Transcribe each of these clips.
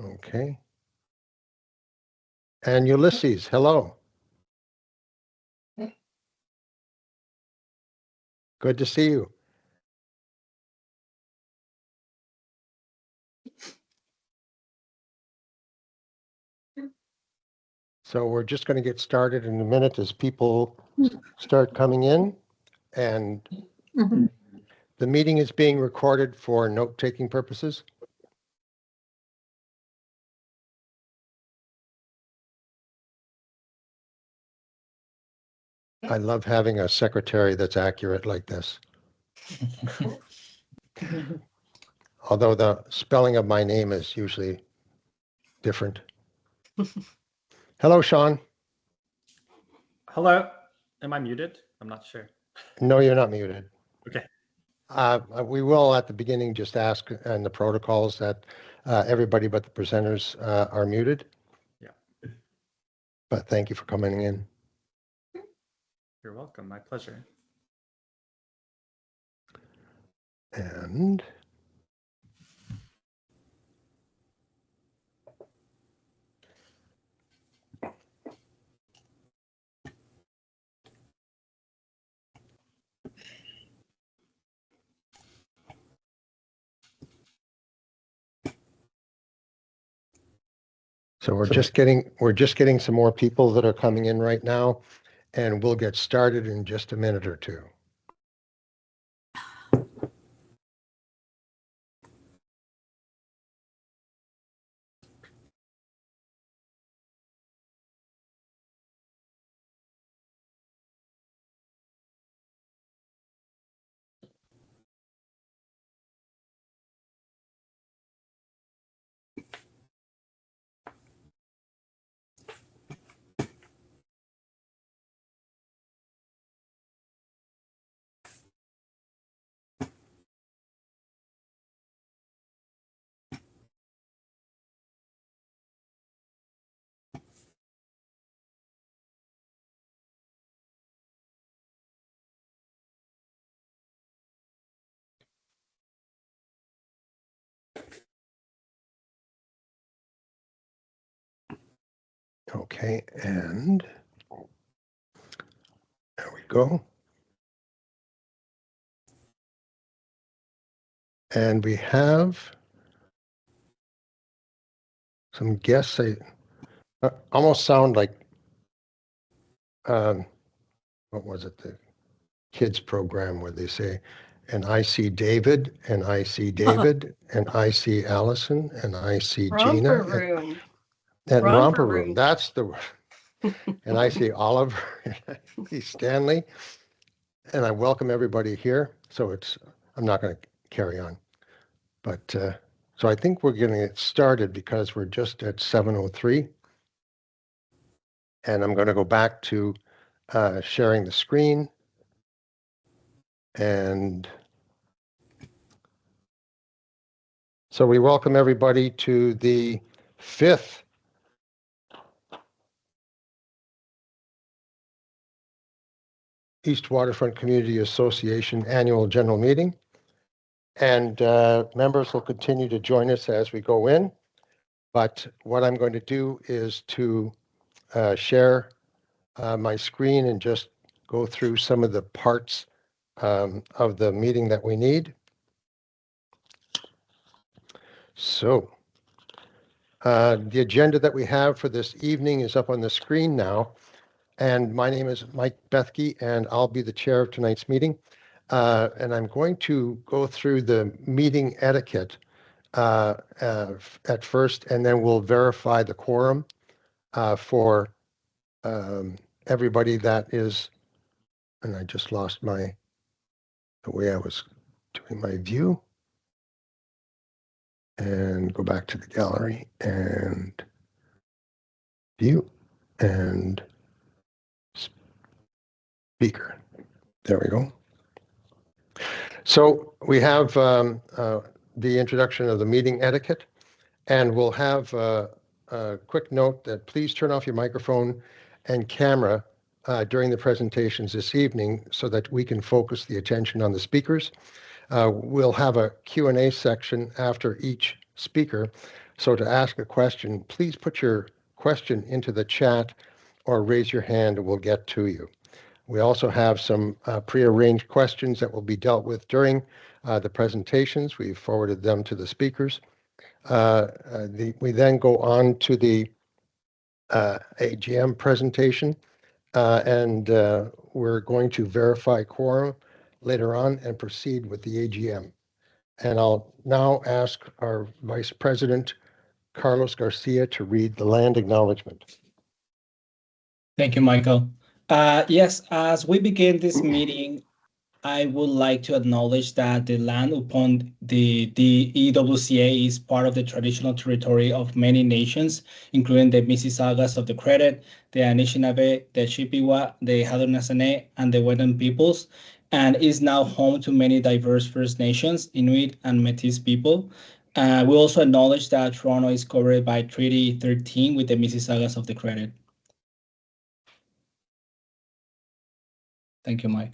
Okay. And Ulises, hello. Good to see you. So we're just going to get started in a minute as people start coming in. And the meeting is being recorded for note-taking purposes. I love having a secretary that's accurate like this. Although the spelling of my name is usually different. Hello, Sean. Hello. Am I muted? I'm not sure. No, you're not muted. Okay. We will at the beginning just ask in the protocols that everybody but the presenters are muted. Yeah. But thank you for coming in. You're welcome. My pleasure. And so we're just getting some more people that are coming in right now, and we'll get started in just a minute or two. Okay, and there we go. And we have some guests. They almost sound like, what was it, the kids program where they say, and I see David, and I see David, and I see Allison, and I see Gina. Romper room. And Romper romper room. room, that's the word. And I see Oliver, and I see Stanley, and I welcome everybody here. So I'm not going to carry on. But so I think we're getting it started because we're just at 7:03. And I'm going to go back to sharing the screen. And so we welcome everybody to the 5th East Waterfront Community Association Annual General Meeting. And members will continue to join us as we go in. But what I'm going to do is to share my screen and just go through some of the parts of the meeting that we need. So the agenda that we have for this evening is up on the screen now. And my name is Mike Bethke, and I'll be the chair of tonight's meeting. And I'm going to go through the meeting etiquette at first, and then we'll verify the quorum for everybody that is, and I just lost the way I was doing my view. And go back to the gallery and view and speaker. There we go. So we have the introduction of the meeting etiquette, and we'll have a quick note that please turn off your microphone and camera during the presentations this evening so that we can focus the attention on the speakers. We'll have a Q&A section after each speaker, So to ask a question, please put your question into the chat or raise your hand and we'll get to you. We also have some prearranged questions that will be dealt with during the presentations. We've forwarded them to the speakers. We then go on to the AGM presentation, and we're going to verify quorum later on and proceed with the AGM. And I'll now ask our Vice President, Carlos Garcia, to read the land acknowledgement. Thank you, Michael. Yes, as we begin this meeting, I would like to acknowledge that the land upon the EWCA is part of the traditional territory of many nations, including the Mississaugas of the Credit, the Anishinaabe, the Chippewa, the Haudenosaunee, and the Wendat peoples, and is now home to many diverse First Nations, Inuit, and Métis people. We also acknowledge that Toronto is covered by Treaty 13 with the Mississaugas of the Credit. Thank you, Mike.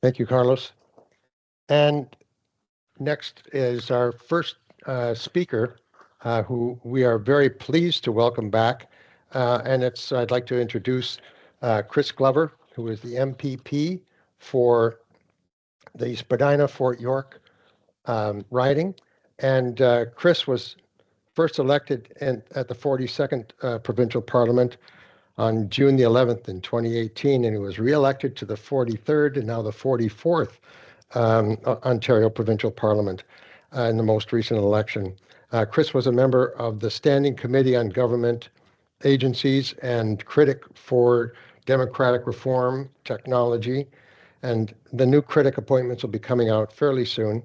Thank you, Carlos. And next is our first speaker, who we are very pleased to welcome back. I'd like to introduce Chris Glover, who is the MPP for the Spadina-Fort York riding. And Chris was first elected at the 42nd Provincial Parliament on June the 11th in 2018, and he was re-elected to the 43rd and now the 44th Ontario Provincial Parliament in the most recent election. Chris was a member of the Standing Committee on Government Agencies and critic for democratic reform technology, and the new critic appointments will be coming out fairly soon.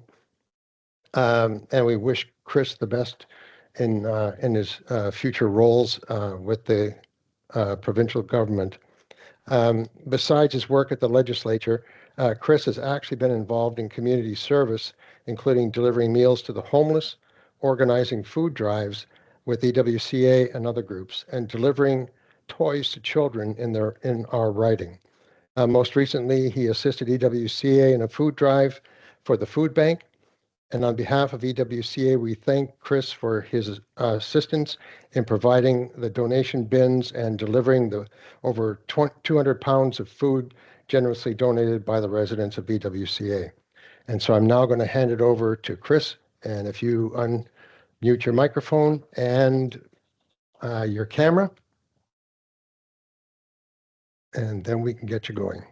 And we wish Chris the best in his future roles with the provincial government. Besides his work at the legislature, Chris has actually been involved in community service, including delivering meals to the homeless, organizing food drives with EWCA and other groups, and delivering toys to children in our riding. Most recently, he assisted EWCA in a food drive for the food bank. And on behalf of EWCA, we thank Chris for his assistance in providing the donation bins and delivering the over 200 pounds of food generously donated by the residents of EWCA. And so I'm now going to hand it over to Chris. And if you unmute your microphone and your camera, and then we can get you going.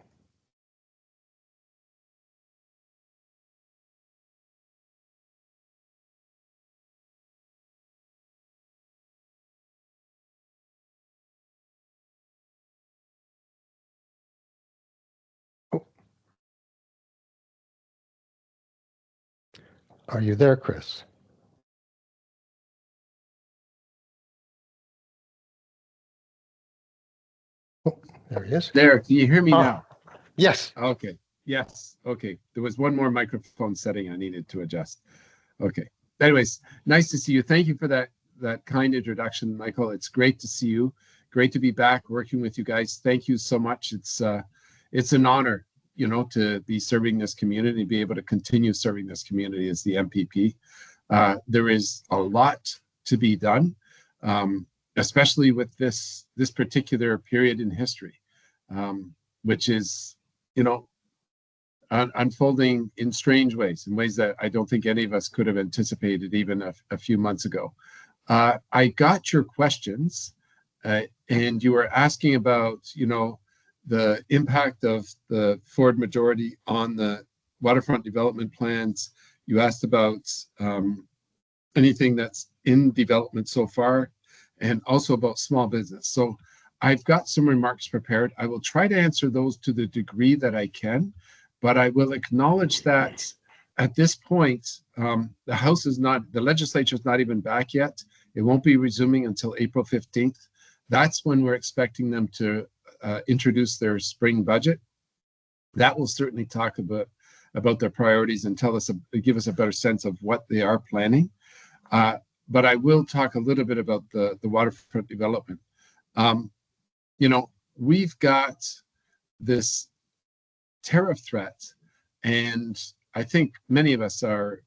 Are you there, Chris? Oh, there he is. There, can you hear me now? Yes. Okay. Yes. Okay. There was one more microphone setting I needed to adjust. Okay. Anyways, nice to see you. Thank you for that kind introduction, Michael. It's great to see you. Great to be back working with you guys. Thank you so much. It's an honor, to be serving this community, be able to continue serving this community as the MPP. There is a lot to be done, especially with this particular period in history, which is, unfolding in strange ways, in ways that I don't think any of us could have anticipated even a few months ago. I got your questions, and you were asking about, the impact of the Ford majority on the waterfront development plans. You asked about anything that's in development so far, and also about small business. So I've got some remarks prepared. I will try to answer those to the degree that I can, but I will acknowledge that at this point, the legislature is not even back yet. It won't be resuming until April 15th. That's when we're expecting them to introduce their spring budget. That will certainly talk about their priorities and give us a better sense of what they are planning. But I will talk a little bit about the waterfront development. We've got this tariff threat, and I think many of us are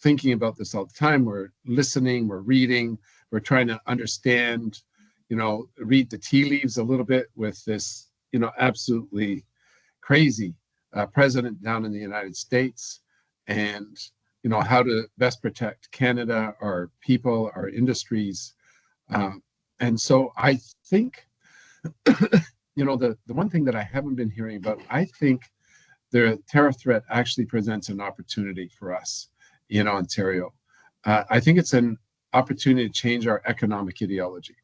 thinking about this all the time. We're listening, we're reading, we're trying to understand, read the tea leaves a little bit with this, absolutely crazy president down in the United States, and, how to best protect Canada, our people, our industries. And so I think, the one thing that I haven't been hearing about, I think the tariff threat actually presents an opportunity for us in Ontario. I think it's an opportunity to change our economic ideology.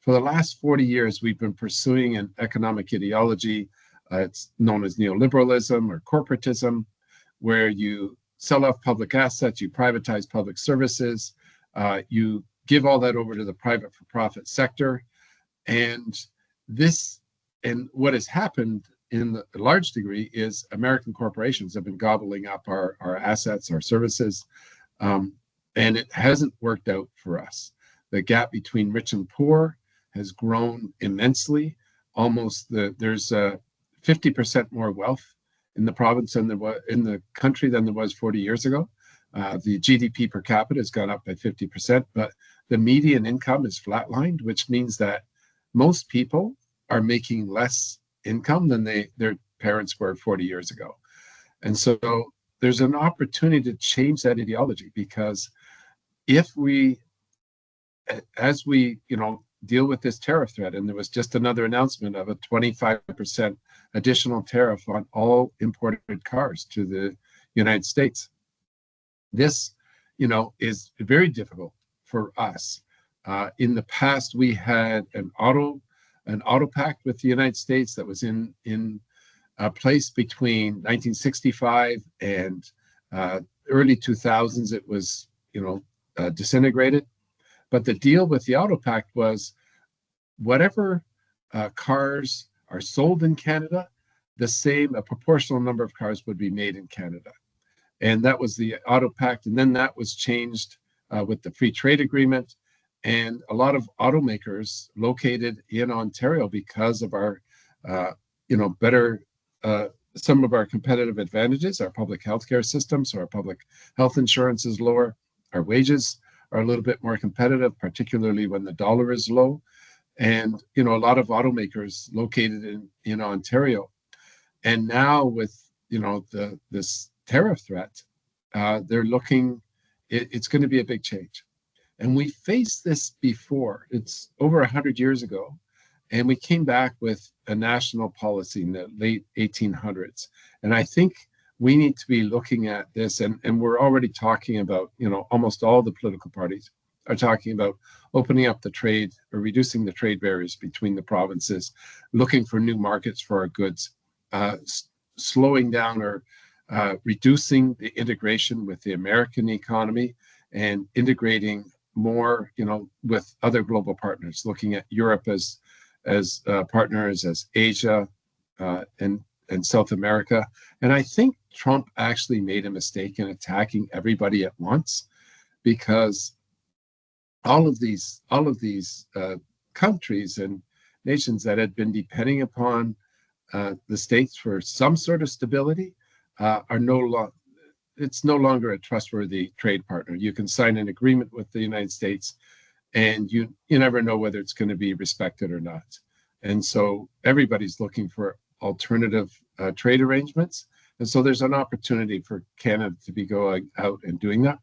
For the last 40 years, we've been pursuing an economic ideology. It's known as neoliberalism or corporatism, where you sell off public assets, you privatize public services, you give all that over to the private for-profit sector. And what has happened in a large degree is American corporations have been gobbling up our assets, our services, and it hasn't worked out for us. The gap between rich and poor has grown immensely. There's 50% more wealth in the province than there was in the country than there was 40 years ago. The GDP per capita has gone up by 50%, but the median income is flatlined, which means that most people are making less income than their parents were 40 years ago. And so there's an opportunity to change that ideology, because as we deal with this tariff threat, and there was just another announcement of a 25% additional tariff on all imported cars to the United States. This, is very difficult for us. In the past, we had an auto pact with the United States that was in place between 1965 and early 2000s. It was, disintegrated. But the deal with the auto pact was whatever cars are sold in Canada, a proportional number of cars would be made in Canada. And that was the auto pact. And then that was changed with the free trade agreement. And a lot of automakers located in Ontario, because of our, some of our competitive advantages, our public healthcare system, so our public health insurance is lower, our wages are a little bit more competitive, particularly when the dollar is low. And, a lot of automakers located in Ontario. And now with, this tariff threat, they're looking, it's going to be a big change. And we faced this before. It's over 100 years ago. And we came back with a national policy in the late 1800s. And I think we need to be looking at this, and we're already talking about, almost all the political parties are talking about opening up the trade or reducing the trade barriers between the provinces, looking for new markets for our goods, slowing down or reducing the integration with the American economy and integrating more, with other global partners, looking at Europe as partners, as Asia and South America. And I think Trump actually made a mistake in attacking everybody at once, because all of these countries and nations that had been depending upon the states for some sort of stability are it's no longer a trustworthy trade partner. You can sign an agreement with the United States, and you never know whether it's going to be respected or not. And so everybody's looking for alternative trade arrangements. And so there's an opportunity for Canada to be going out and doing that.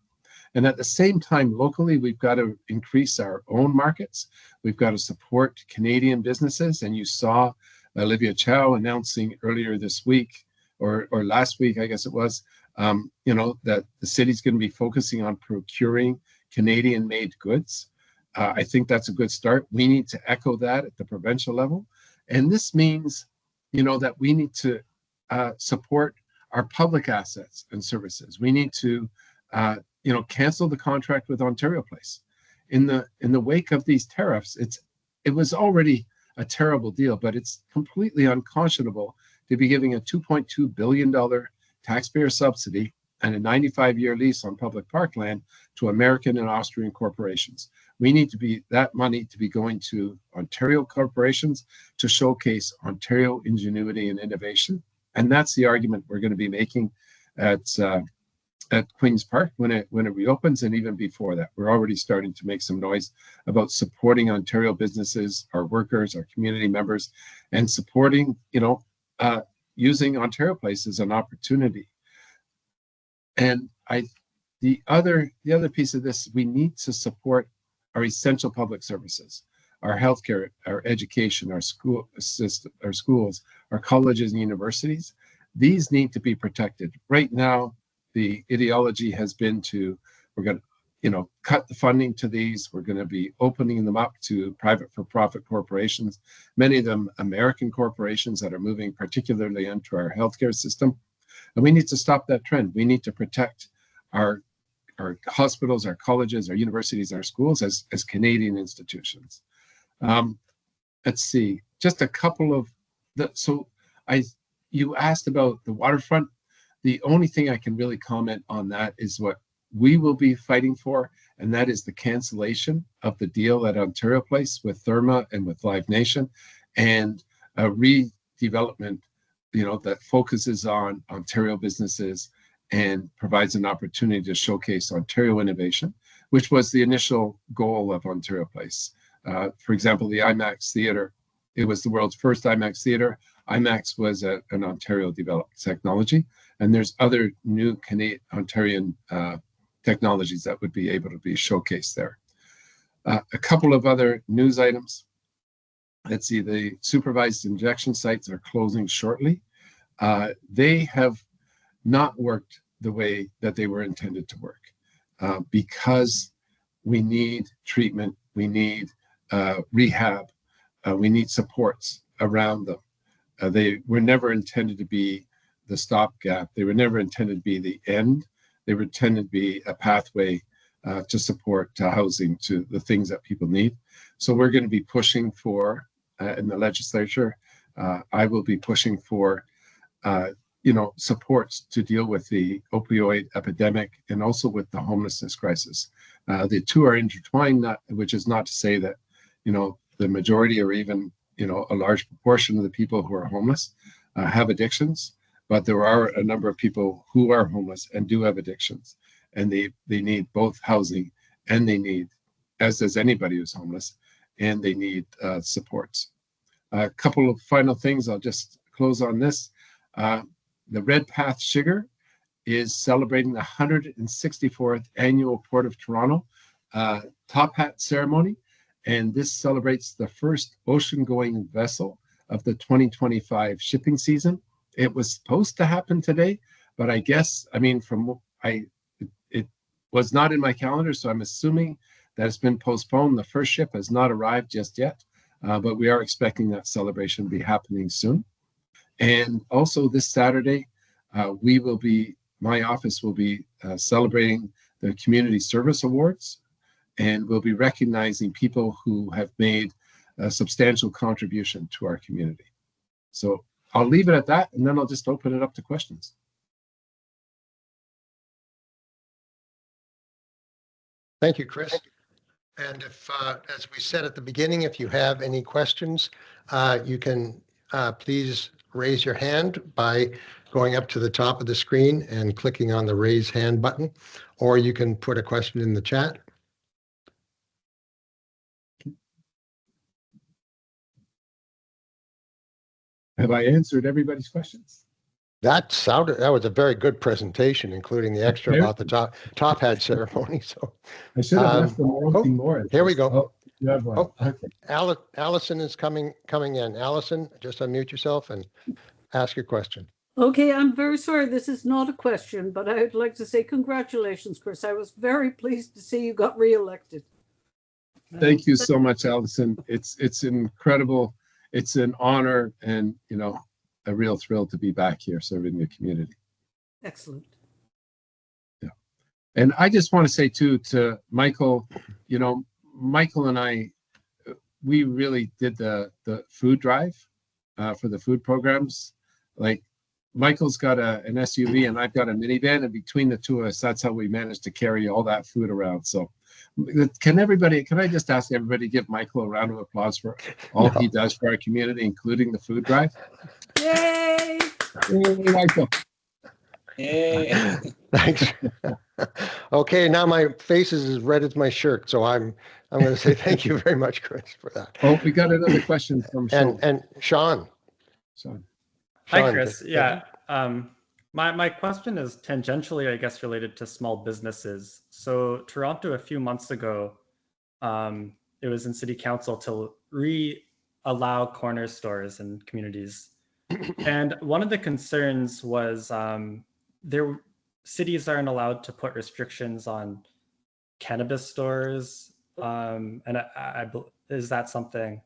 And at the same time, locally, we've got to increase our own markets. We've got to support Canadian businesses. And you saw Olivia Chow announcing earlier this week, or last week, I guess it was, that the city's going to be focusing on procuring Canadian-made goods. I think that's a good start. We need to echo that at the provincial level. And this means, that we need to support our public assets and services. We need to, cancel the contract with Ontario Place. In the wake of these tariffs, it was already a terrible deal, but it's completely unconscionable to be giving a $2.2 billion taxpayer subsidy and a 95-year lease on public parkland to American and Austrian corporations. We need that money to be going to Ontario corporations to showcase Ontario ingenuity and innovation. And that's the argument we're going to be making at at Queen's Park when it reopens, and even before that. We're already starting to make some noise about supporting Ontario businesses, our workers, our community members, and supporting, using Ontario Place as an opportunity. And the other piece of this, we need to support our essential public services, our healthcare, our education, our schools, our colleges and universities. These need to be protected. Right now, the ideology has been we're going to, cut the funding to these. We're going to be opening them up to private for-profit corporations, many of them American corporations that are moving particularly into our healthcare system. And we need to stop that trend. We need to protect our hospitals, our colleges, our universities, our schools as Canadian institutions. Let's see, just a couple of you asked about the waterfront. The only thing I can really comment on that is what we will be fighting for, and that is the cancellation of the deal at Ontario Place with Therma and with Live Nation, and a redevelopment, that focuses on Ontario businesses and provides an opportunity to showcase Ontario innovation, which was the initial goal of Ontario Place. For example, the IMAX Theatre, it was the world's first IMAX theatre. IMAX was an Ontario-developed technology, and there's other new Ontarian technologies that would be able to be showcased there. A couple of other news items. Let's see, the supervised injection sites are closing shortly. They have not worked the way that they were intended to work because we need treatment, we need rehab, we need supports around them. They were never intended to be the stopgap. They were never intended to be the end. They were intended to be a pathway to support housing, to the things that people need. So we're going to be pushing for, in the legislature, I will be pushing for, supports to deal with the opioid epidemic and also with the homelessness crisis. The two are intertwined, which is not to say that, the majority or even, a large proportion of the people who are homeless have addictions, but there are a number of people who are homeless and do have addictions, and they need both housing and they need, as does anybody who's homeless, and they need supports. A couple of final things, I'll just close on this. The Red Path Sugar is celebrating the 164th annual Port of Toronto Top Hat ceremony, and this celebrates the first ocean-going vessel of the 2025 shipping season. It was supposed to happen today, but I guess, it was not in my calendar, so I'm assuming that it's been postponed. The first ship has not arrived just yet, but we are expecting that celebration to be happening soon. And also this Saturday, my office will be celebrating the Community Service Awards, and we'll be recognizing people who have made a substantial contribution to our community. So I'll leave it at that, and then I'll just open it up to questions. Thank you, Chris. And if, as we said at the beginning, if you have any questions, you can please raise your hand by going up to the top of the screen and clicking on the raise hand button, or you can put a question in the chat. Have I answered everybody's questions? That was a very good presentation, including the extra about the top hat ceremony. So I should have left them wanting more. Here we go. Oh, you have one. Oh, Okay. Allison is coming in. Allison, just unmute yourself and ask your question. Okay, I'm very sorry. This is not a question, but I would like to say congratulations, Chris. I was very pleased to see you got reelected. Thank you so much, Allison. It's incredible. It's an honor and, a real thrill to be back here serving the community. Excellent. Yeah. And I just want to say too, to Michael, Michael and I, we really did the food drive for the food programs. Like Michael's got an SUV and I've got a minivan, and between the two of us, that's how we managed to carry all that food around. So can I just ask everybody to give Michael a round of applause for all he does for our community, including the food drive? Yay! Yay, Michael. Yeah. Thanks. Okay, now my face is as red as my shirt, so I'm going to say thank you very much, Chris, for that. Oh, we got another question from Sean. And Sean. Sean. Hi, Sean, Chris. did- Yeah. My question is tangentially, I guess, related to small businesses. So Toronto, a few months ago, it was in city council to allow corner stores in communities. And one of the concerns was cities aren't allowed to put restrictions on cannabis stores. And is that something,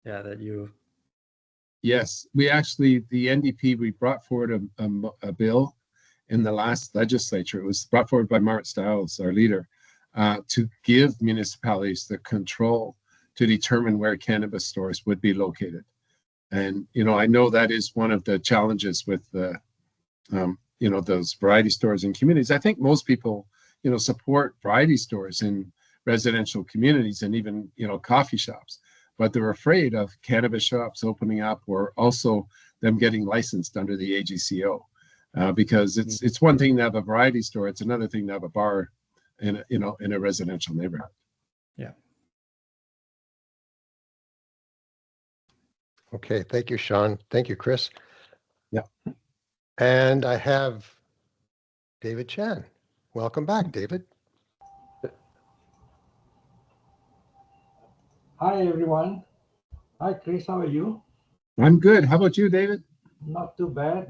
yeah, that you... Yes, we actually, the NDP, we brought forward a bill in the last legislature. It was brought forward by Mark Stiles, our leader, to give municipalities the control to determine where cannabis stores would be located. And, you know, I know that is one of the challenges with the, you know, those variety stores in communities. I think most people, you know, support variety stores in residential communities and even, you know, coffee shops, but they're afraid of cannabis shops opening up, or also them getting licensed under the AGCO, because it's one thing to have a variety store. It's another thing to have a bar in a, you know, in a residential neighborhood. Yeah. Okay, thank you, Sean. Thank you, Chris. Yeah. And I have David Chan. Welcome back, David. Hi, everyone. Hi, Chris. How are you? I'm good. How about you, David? Not too bad.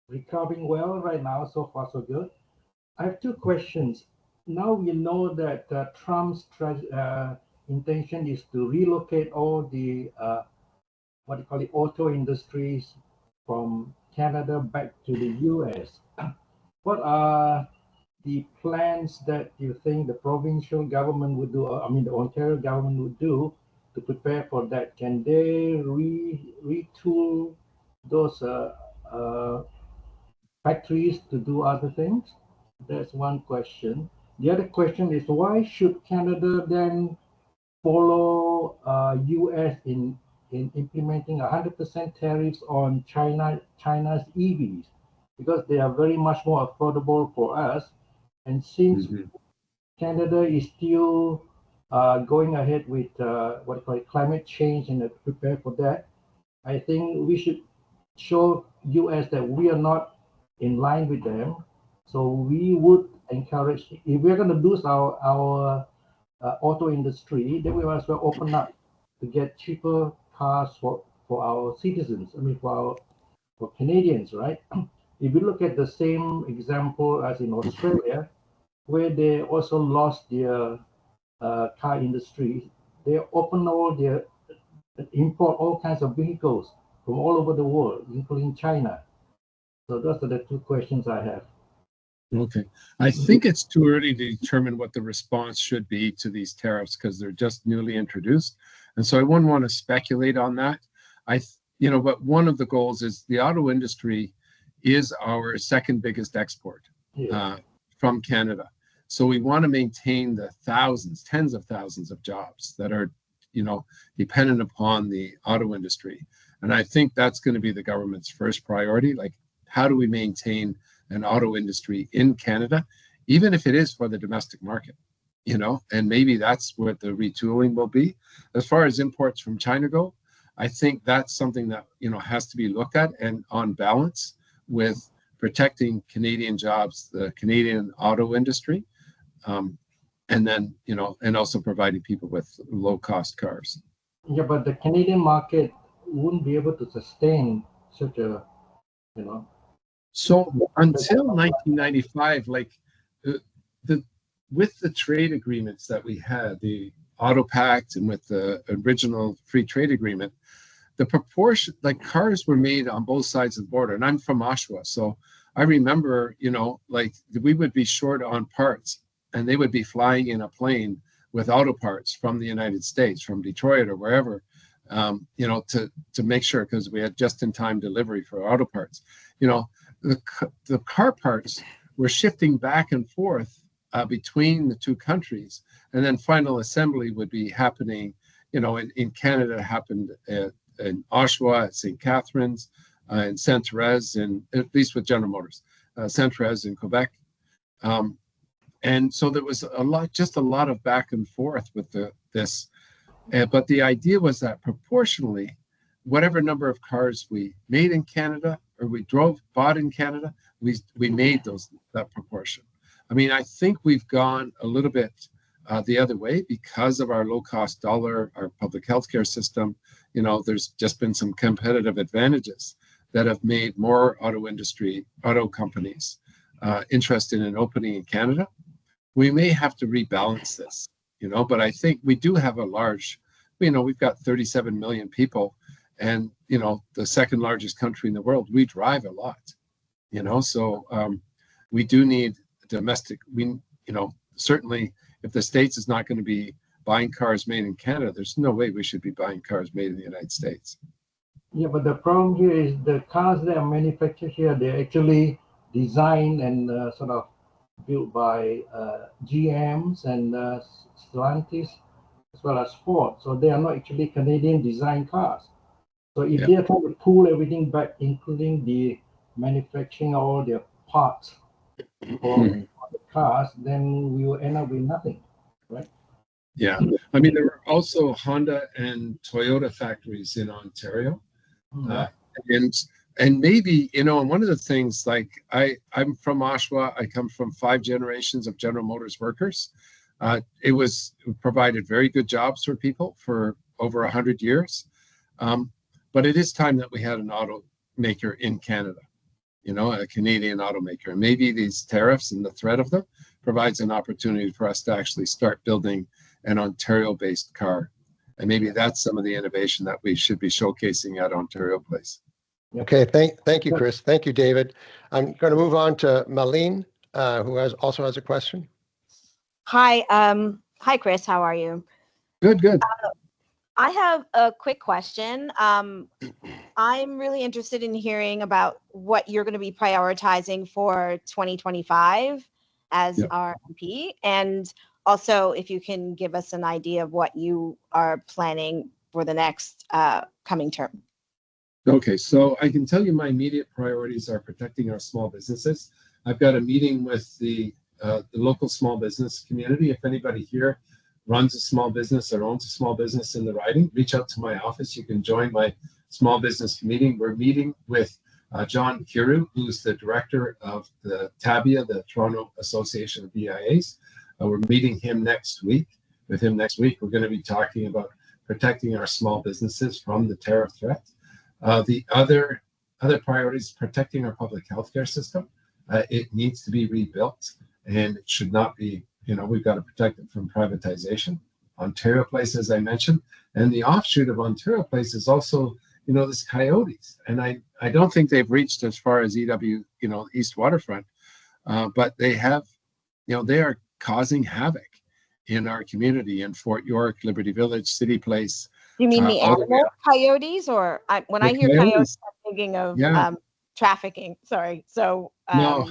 Recovering well right now. So far, so good. I have two questions. Now we know that Trump's intention is to relocate all the what do you call it, auto industries from Canada back to the US. What are the plans that you think the provincial government would do, I mean the Ontario government would do to prepare for that? Can they retool those factories to do other things? That's one question. The other question is, why should Canada then follow US in implementing 100% tariffs on China's EVs? Because they are very much more affordable for us. And since Canada is still going ahead with what you call it, climate change and prepare for that, I think we should show US that we are not in line with them. So we would encourage, if we're going to boost our auto industry, then we might as well open up to get cheaper cars for our citizens. I mean, for Canadians, right? If you look at the same example as in Australia, where they also lost their car industry, they open all their import all kinds of vehicles from all over the world, including China. So those are the two questions I have. Okay. I think it's too early to determine what the response should be to these tariffs because they're just newly introduced. And so I wouldn't want to speculate on that. You know, but one of the goals is the auto industry is our second biggest export from Canada. So we want to maintain the thousands, tens of thousands of jobs that are, you know, dependent upon the auto industry. And I think that's going to be the government's first priority. Like, how do we maintain an auto industry in Canada, even if it is for the domestic market, you know, and maybe that's what the retooling will be. As far as imports from China go, I think that's something that, you know, has to be looked at and on balance with protecting Canadian jobs, the Canadian auto industry, and then, you know, and also providing people with low cost cars. Yeah, but the Canadian market wouldn't be able to sustain such a, you know. So until 1995, like with the trade agreements that we had, the Auto Pact and with the original free trade agreement, the proportion, like cars were made on both sides of the border. And I'm from Oshawa, so I remember, you know, like we would be short on parts and they would be flying in a plane with auto parts from the United States, from Detroit or wherever, you know, to make sure, because we had just-in-time delivery for auto parts. You know, the car parts were shifting back and forth between the two countries, and then final assembly would be happening. You know, in Canada, it happened in Oshawa, at St. Catharines, and Saint-Thérèse, and at least with General Motors, Saint-Thérèse in Quebec. And so there was just a lot of back and forth with this. But the idea was that proportionally, whatever number of cars we made in Canada or we bought in Canada, we made that proportion. I mean, I think we've gone a little bit the other way because of our low-cost dollar, our public healthcare system. You know, there's just been some competitive advantages that have made more auto companies interested in opening in Canada. We may have to rebalance this, you know, but I think we do have a large, you know, we've got 37 million people, and, you know, the second largest country in the world, we drive a lot, you know, so we do need domestic, you know, certainly if the States is not going to be buying cars made in Canada, there's no way we should be buying cars made in the United States. Yeah, but the problem here is the cars that are manufactured here, they're actually designed and sort of built by GMs and Stellantis as well as Ford. So they are not actually Canadian design cars. So if they are trying to pull everything back, including the manufacturing of all their parts for the cars, then we will end up with nothing, right? Yeah, I mean, there were also Honda and Toyota factories in Ontario. And maybe, you know, and one of the things, like I'm from Oshawa, I come from 5 generations of General Motors workers. It provided very good jobs for people for over 100 years. But it is time that we had an automaker in Canada, you know, a Canadian automaker. And maybe these tariffs and the threat of them provides an opportunity for us to actually start building an Ontario-based car. And maybe that's some of the innovation that we should be showcasing at Ontario Place. Okay, thank you, Chris. Thank you, David. I'm going to move on to Malene, who also has a question. Hi, hi, Chris. How are you? Good. I have a quick question. I'm really interested in hearing about what you're going to be prioritizing for 2025 as our MP, and also if you can give us an idea of what you are planning for the next coming term. Okay, so I can tell you my immediate priorities are protecting our small businesses. I've got a meeting with the local small business community. If anybody here runs a small business or owns a small business in the riding, reach out to my office. You can join my small business meeting. We're meeting with John Kiru, who's the director of the TABIA, the Toronto Association of BIAs. We're meeting him next week. With him next week, we're going to be talking about protecting our small businesses from the tariff threat. The other priorities, protecting our public healthcare system. It needs to be rebuilt, and it should not be, you know, we've got to protect it from privatization. Ontario Place, as I mentioned, and the offshoot of Ontario Place is also, you know, this coyotes. And I don't think they've reached as far as East Waterfront, but they have, you know, they are causing havoc in our community in Fort York, Liberty Village, City Place. You mean the animal coyotes, or when I hear coyotes, I'm thinking of trafficking. Sorry. So no,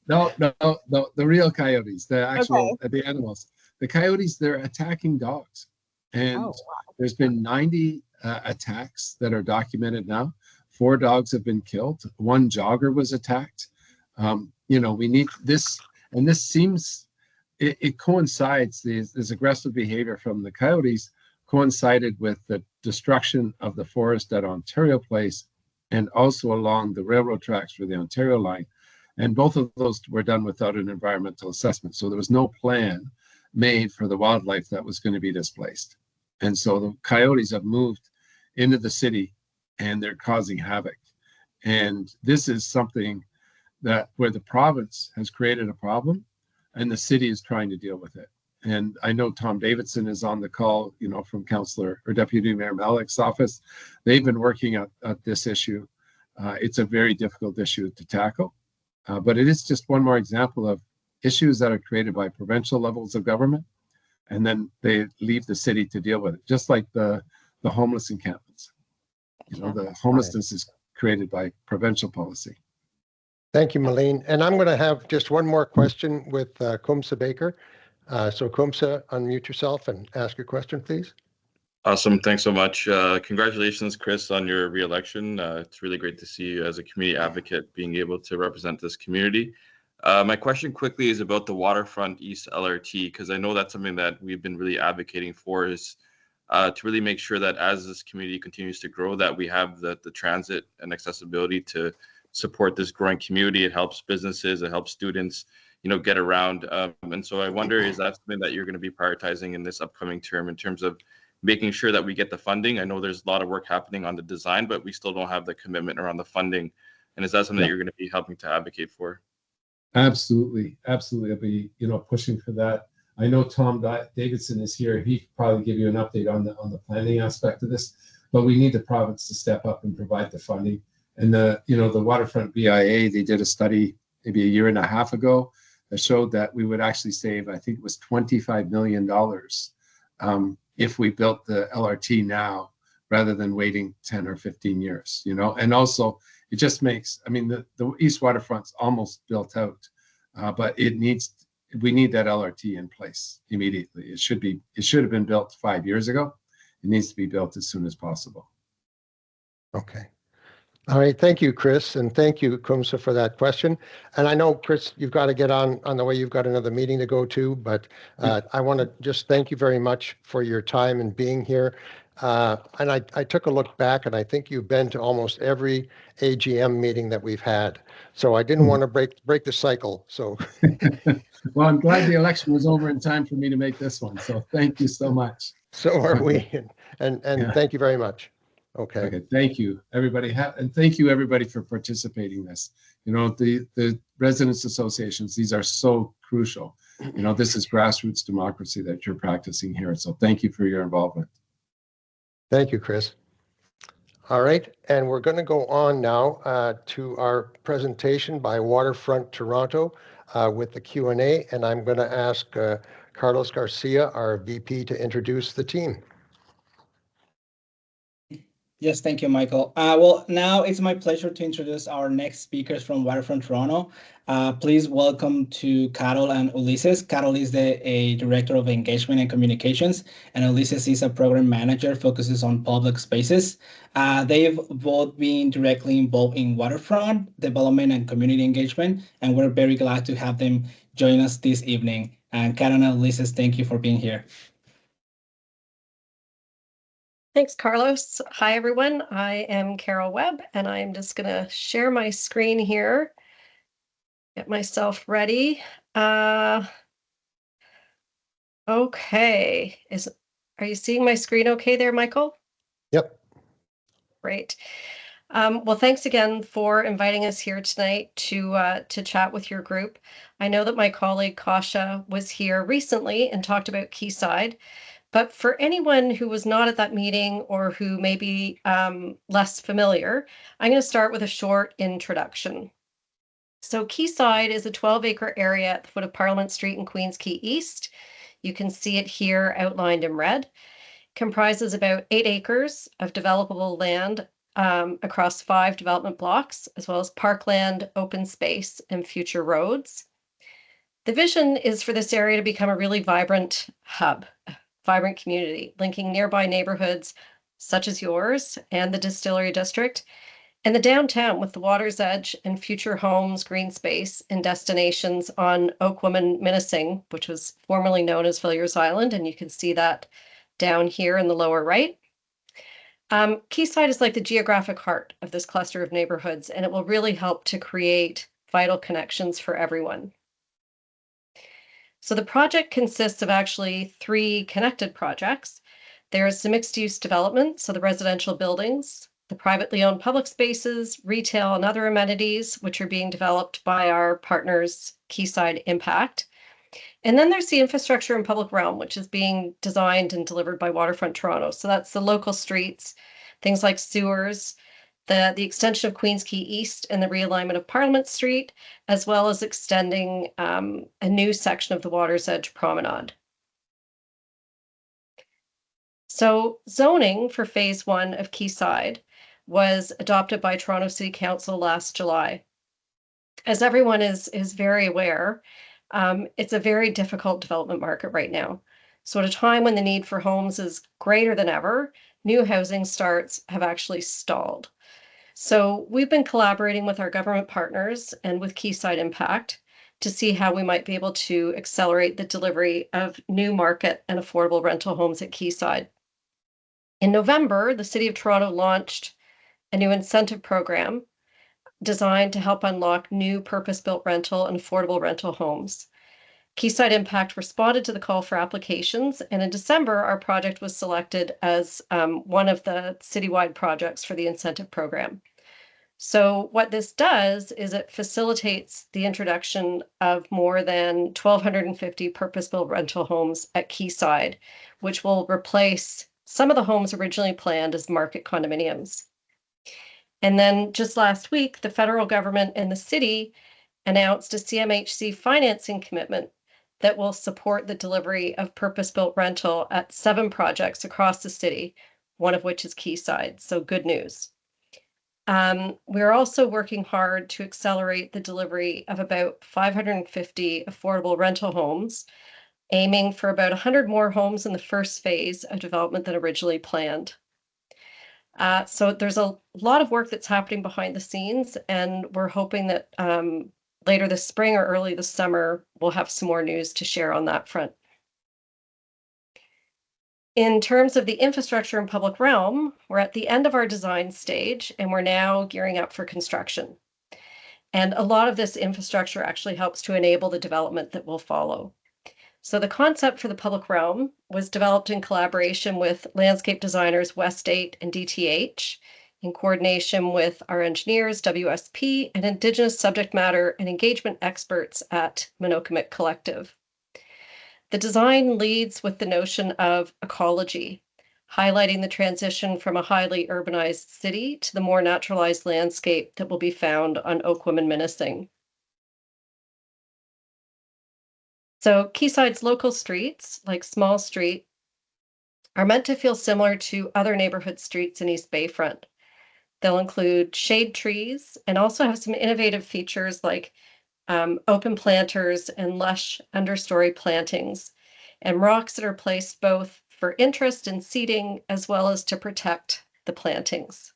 the real coyotes, the actual the animals. The coyotes, they're attacking dogs, and there's been 90 attacks that are documented now. 4 dogs have been killed. 1 jogger was attacked. You know, we need this, and this seems. It coincides, this aggressive behavior from the coyotes coincided with the destruction of the forest at Ontario Place and also along the railroad tracks for the Ontario line. And both of those were done without an environmental assessment. So there was no plan made for the wildlife that was going to be displaced. And so the coyotes have moved into the city and they're causing havoc. And this is something that where the province has created a problem and the city is trying to deal with it. And I know Tom Davidson is on the call, you know, from Councillor or Deputy Mayor Malik's office. They've been working at this issue. It's a very difficult issue to tackle, but it is just one more example of issues that are created by provincial levels of government, and then they leave the city to deal with it, just like the homeless encampments. You know, the homelessness is created by provincial policy. Thank you, Malene. And I'm going to have just one more question with Kumsa Baker. So Kumsa, unmute yourself and ask your question, please. Awesome. Thanks so much. Congratulations, Chris, on your re-election. It's really great to see you as a community advocate being able to represent this community. My question quickly is about the Waterfront East LRT, because I know that's something that we've been really advocating for, is to really make sure that as this community continues to grow, that we have the transit and accessibility to support this growing community. It helps businesses, it helps students, get around. And so I wonder, is that something that you're going to be prioritizing in this upcoming term in terms of making sure that we get the funding? I know there's a lot of work happening on the design, but we still don't have the commitment around the funding. And is that something that you're going to be helping to advocate for? Absolutely. I'll be, pushing for that. I know Tom Davidson is here. He could probably give you an update on the planning aspect of this, but we need the province to step up and provide the funding. And the Waterfront BIA, they did a study maybe a year and a half ago that showed that we would actually save, I think it was $25 million if we built the LRT now rather than waiting 10 or 15 years, and also it just makes, the East Waterfront's almost built out, but we need that LRT in place immediately. It should have been built 5 years ago. It needs to be built as soon as possible. Okay. All right. Thank you, Chris. And thank you, Kumsa, for that question. And I know, Chris, you've got to get on the way. You've got another meeting to go to, but I want to just thank you very much for your time and being here. And I took a look back, and I think you've been to almost every AGM meeting that we've had. So I didn't want to break the cycle. So, well, I'm glad the election was over in time for me to make this one. So thank you so much. So are we. And thank you very much. Okay. Thank you, everybody. And thank you, everybody, for participating in this. The residents associations, these are so crucial. This is grassroots democracy that you're practicing here. So thank you for your involvement. Thank you, Chris. All right. And we're going to go on now to our presentation by Waterfront Toronto with the Q&A. And I'm going to ask Carlos Garcia, our VP, to introduce the team. Yes, thank you, Michael. Well, now it's my pleasure to introduce our next speakers from Waterfront Toronto. Please welcome to Carol and Ulises. Carol is a Director of Engagement and Communications, and Ulises is a Program Manager, focuses on public spaces. They've both been directly involved in waterfront development and community engagement, and we're very glad to have them join us this evening. And Carol and Ulises, thank you for being here. Thanks, Carlos. Hi, everyone. I am Carol Webb, and I'm just going to share my screen here, get myself ready. Okay. Are you seeing my screen okay there, Michael? Yep. Great. Well, thanks again for inviting us here tonight to chat with your group. I know that my colleague Kasia was here recently and talked about Quayside. But for anyone who was not at that meeting or who may be less familiar, I'm going to start with a short introduction. So Quayside is a 12-acre area at the foot of Parliament Street in Queens Quay East. You can see it here outlined in red. Comprises about 8 acres of developable land across 5 development blocks, as well as parkland, open space, and future roads. The vision is for this area to become a really vibrant hub, vibrant community, linking nearby neighborhoods such as yours and the Distillery District, and the downtown with the water's edge and future homes, green space, and destinations on Oakwoman-Minising, which was formerly known as Villiers Island, and you can see that down here in the lower right. Quayside is like the geographic heart of this cluster of neighborhoods, and it will really help to create vital connections for everyone. So the project consists of actually 3 connected projects. There's the mixed-use development, so the residential buildings, the privately owned public spaces, retail, and other amenities, which are being developed by our partners, Quayside Impact. And then there's the infrastructure and public realm, which is being designed and delivered by Waterfront Toronto. So that's the local streets, things like sewers, the extension of Queens Quay East and the realignment of Parliament Street, as well as extending a new section of the Water's Edge Promenade. So zoning for Phase 1 of Quayside was adopted by Toronto City Council last July. As everyone is very aware, it's a very difficult development market right now. So at a time when the need for homes is greater than ever, new housing starts have actually stalled. So we've been collaborating with our government partners and with Quayside Impact to see how we might be able to accelerate the delivery of new market and affordable rental homes at Quayside. In November, the City of Toronto launched a new incentive program designed to help unlock new purpose-built rental and affordable rental homes. Quayside Impact responded to the call for applications, and in December, our project was selected as one of the citywide projects for the incentive program. So what this does is it facilitates the introduction of more than 1,250 purpose-built rental homes at Quayside, which will replace some of the homes originally planned as market condominiums. And then just last week, the federal government and the city announced a CMHC financing commitment that will support the delivery of purpose-built rental at 7 projects across the city, one of which is Quayside. So good news. We're also working hard to accelerate the delivery of about 550 affordable rental homes, aiming for about 100 more homes in the first phase of development than originally planned. So there's a lot of work that's happening behind the scenes, and we're hoping that later this spring or early this summer, we'll have some more news to share on that front. In terms of the infrastructure and public realm, we're at the end of our design stage, and we're now gearing up for construction. And a lot of this infrastructure actually helps to enable the development that will follow. So the concept for the public realm was developed in collaboration with landscape designers West8 and DTH, in coordination with our engineers, WSP, and Indigenous subject matter and engagement experts at Minokamik Collective. The design leads with the notion of ecology, highlighting the transition from a highly urbanized city to the more naturalized landscape that will be found on Oakwim and Minising. So Quayside's local streets, like Small Street, are meant to feel similar to other neighborhood streets in East Bayfront. They'll include shade trees and also have some innovative features like open planters and lush understory plantings, and rocks that are placed both for interest in seating as well as to protect the plantings.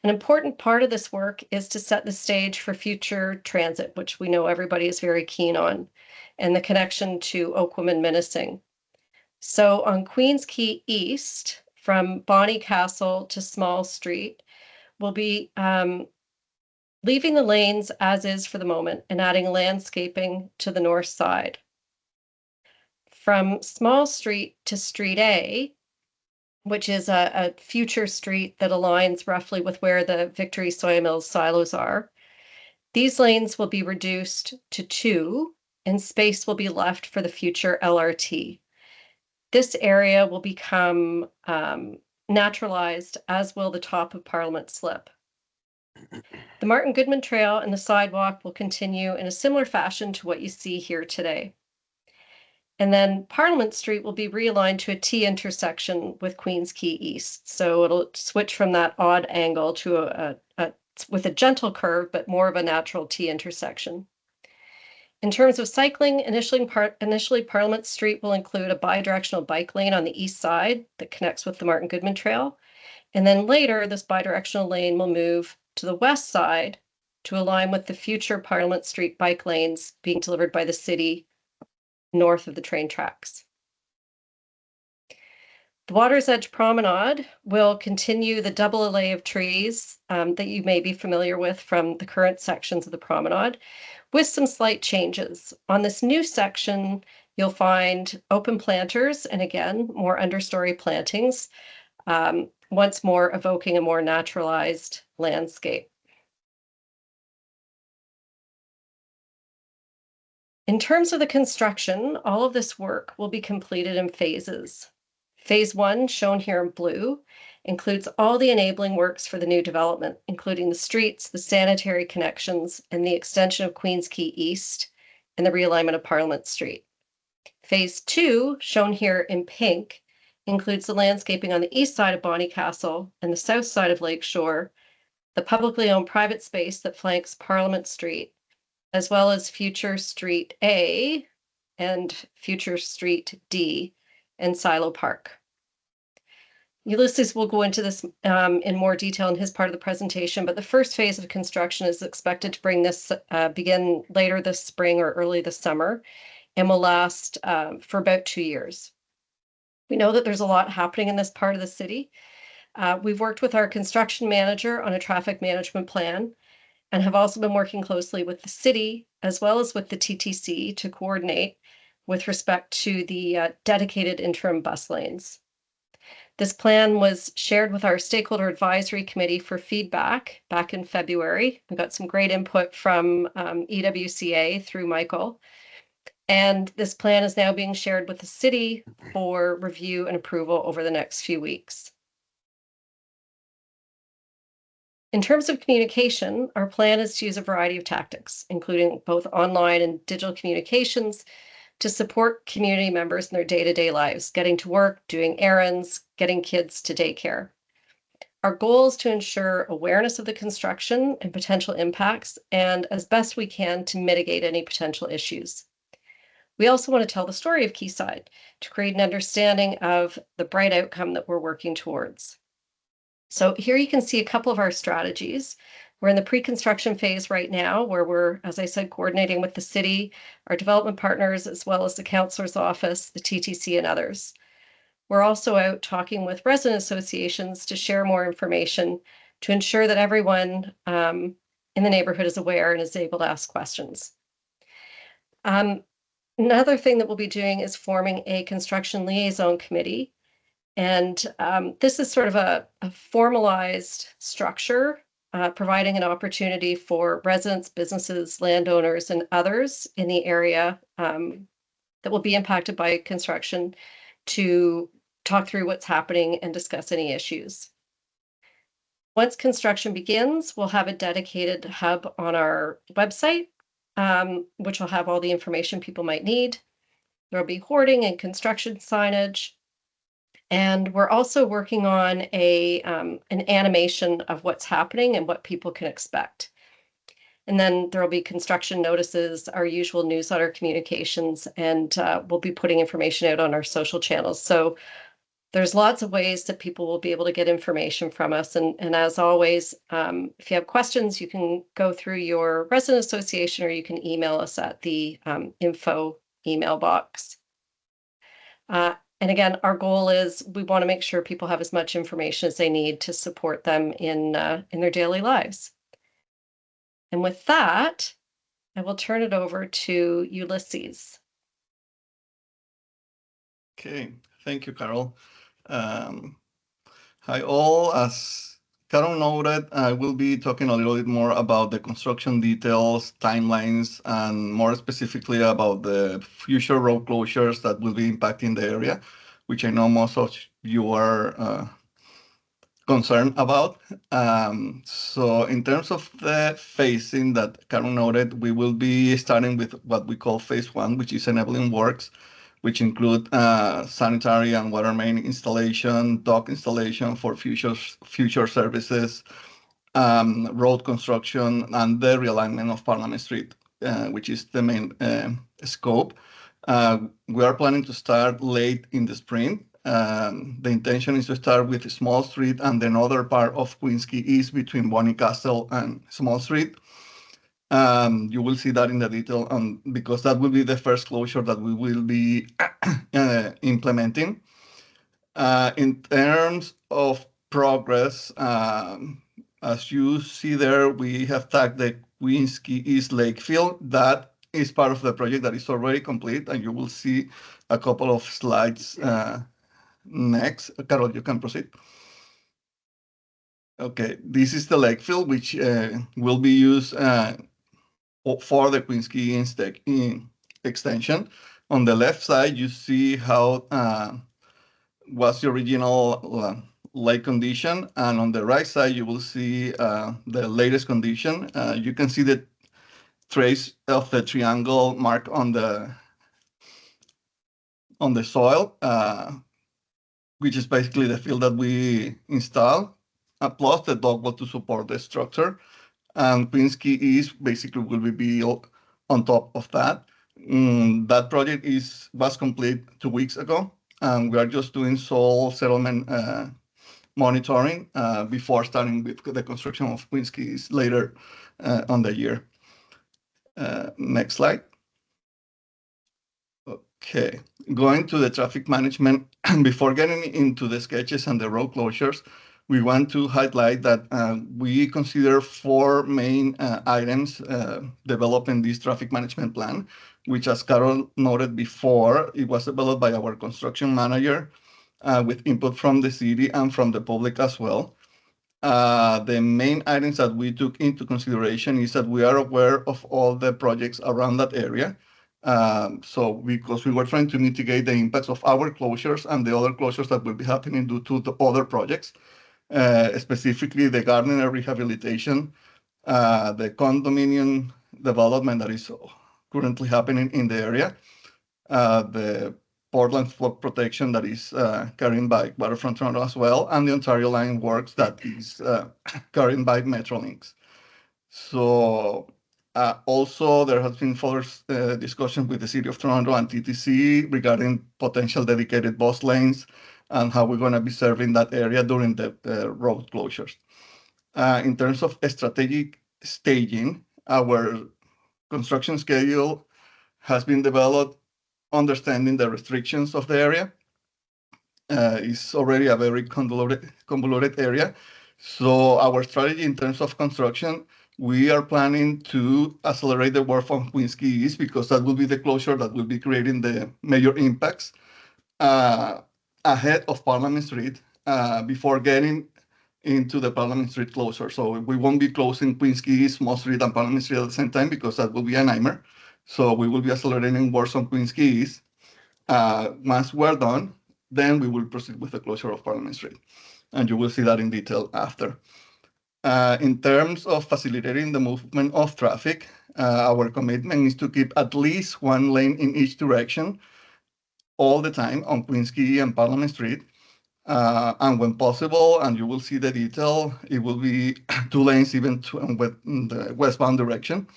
An important part of this work is to set the stage for future transit, which we know everybody is very keen on, and the connection to Oakwim and Minising. So on Queens Quay East, from Bonnie Castle to Small Street, we'll be leaving the lanes as is for the moment and adding landscaping to the north side. From Small Street to Street A, which is a future street that aligns roughly with where the Victory Soy Mills silos are, these lanes will be reduced to 2, and space will be left for the future LRT. This area will become naturalized, as will the top of Parliament Slip. The Martin Goodman Trail and the sidewalk will continue in a similar fashion to what you see here today. And then Parliament Street will be realigned to a T intersection with Queens Quay East. So it'll switch from that odd angle to with a gentle curve, but more of a natural T intersection. In terms of cycling, initially Parliament Street will include a bidirectional bike lane on the east side that connects with the Martin Goodman Trail. And then later, this bidirectional lane will move to the west side to align with the future Parliament Street bike lanes being delivered by the city north of the train tracks. The Water's Edge Promenade will continue the double alley of trees that you may be familiar with from the current sections of the promenade, with some slight changes. On this new section, you'll find open planters and again, more understory plantings, once more evoking a more naturalized landscape. In terms of the construction, all of this work will be completed in phases. Phase 1, shown here in blue, includes all the enabling works for the new development, including the streets, the sanitary connections, and the extension of Queens Quay East and the realignment of Parliament Street. Phase 2, shown here in pink, includes the landscaping on the east side of Bonnie Castle and the south side of Lakeshore, the publicly owned private space that flanks Parliament Street, as well as future Street A and Future Street D and Silo Park. Ulises will go into this in more detail in his part of the presentation, but the first phase of construction is expected to begin later this spring or early this summer, and will last for about 2 years. We know that there's a lot happening in this part of the city. We've worked with our construction manager on a traffic management plan and have also been working closely with the city as well as with the TTC to coordinate with respect to the dedicated interim bus lanes. This plan was shared with our stakeholder advisory committee for feedback back in February. We got some great input from EWCA through Michael. And this plan is now being shared with the city for review and approval over the next few weeks. In terms of communication, our plan is to use a variety of tactics, including both online and digital communications, to support community members in their day-to-day lives, getting to work, doing errands, getting kids to daycare. Our goal is to ensure awareness of the construction and potential impacts, and as best we can to mitigate any potential issues. We also want to tell the story of Quayside to create an understanding of the bright outcome that we're working towards. So here you can see a couple of our strategies. We're in the pre-construction phase right now, where we're, as I said, coordinating with the city, our development partners, as well as the councillor's office, the TTC, and others. We're also out talking with resident associations to share more information to ensure that everyone in the neighborhood is aware and is able to ask questions. Another thing that we'll be doing is forming a construction liaison committee. And this is sort of a formalized structure, providing an opportunity for residents, businesses, landowners, and others in the area that will be impacted by construction to talk through what's happening and discuss any issues. Once construction begins, we'll have a dedicated hub on our website, which will have all the information people might need. There'll be hoarding and construction signage. And we're also working on an animation of what's happening and what people can expect. And then there will be construction notices, our usual newsletter communications, and we'll be putting information out on our social channels. So there's lots of ways that people will be able to get information from us. And as always, if you have questions, you can go through your resident association or you can email us at the info email box. And again, our goal is we want to make sure people have as much information as they need to support them in their daily lives. And with that, I will turn it over to Ulises. Okay, thank you, Carol. Hi all. As Carol noted, I will be talking a little bit more about the construction details, timelines, and more specifically about the future road closures that will be impacting the area, which I know most of you are concerned about. So in terms of the phasing that Carol noted, we will be starting with what we call phase 1, which is enabling works, which include sanitary and water main installation, dock installation for future services, road construction, and the realignment of Parliament Street, which is the main scope. We are planning to start late in the spring. The intention is to start with Small Street and another part of Queensquay East between Bonnie Castle and Small Street. You will see that in the detail because that will be the first closure that we will be implementing. In terms of progress, as you see there, we have tagged the Queensquay East Lakefield. That is part of the project that is already complete, and you will see a couple of slides next. Carol, you can proceed. Okay, this is the Lakefield, which will be used for the Queensquay extension. On the left side, you see how was the original lake condition, and on the right side, you will see the latest condition. You can see the trace of the triangle mark on the soil, which is basically the field that we installed, plus the dogwall to support the structure. And Queensquay East basically will be built on top of that. That project was complete 2 weeks ago, and we are just doing soil settlement monitoring before starting with the construction of Queens Keys later on the year. Next slide. Okay, going to the traffic management. Before getting into the sketches and the road closures, we want to highlight that we consider 4 main items developed in this traffic management plan, which, as Carol noted before, it was developed by our construction manager with input from the city and from the public as well. The main items that we took into consideration is that we are aware of all the projects around that area. So because we were trying to mitigate the impacts of our closures and the other closures that will be happening due to the other projects, specifically the Gardner rehabilitation, the condominium development that is currently happening in the area, the Portland flood protection that is carried by Waterfront Toronto as well, and the Ontario Line works that is carried by Metrolinx. So also there has been further discussion with the City of Toronto and TTC regarding potential dedicated bus lanes and how we're going to be serving that area during the road closures. In terms of strategic staging, our construction schedule has been developed understanding the restrictions of the area. It's already a very convoluted area. So our strategy in terms of construction, we are planning to accelerate the work on Queens Quay East because that will be the closure that will be creating the major impacts ahead of Parliament Street before getting into the Parliament Street closure. So we won't be closing Queens Quay East, Moss Street, and Parliament Street at the same time because that will be a nightmare. So we will be accelerating works on Queens Quay East. Once we're done, then we will proceed with the closure of Parliament Street. And you will see that in detail after. In terms of facilitating the movement of traffic, our commitment is to keep at least 1 lane in each direction all the time on Queens Quay and Parliament Street. And when possible, and you will see the detail, it will be 2 lanes even in the westbound direction.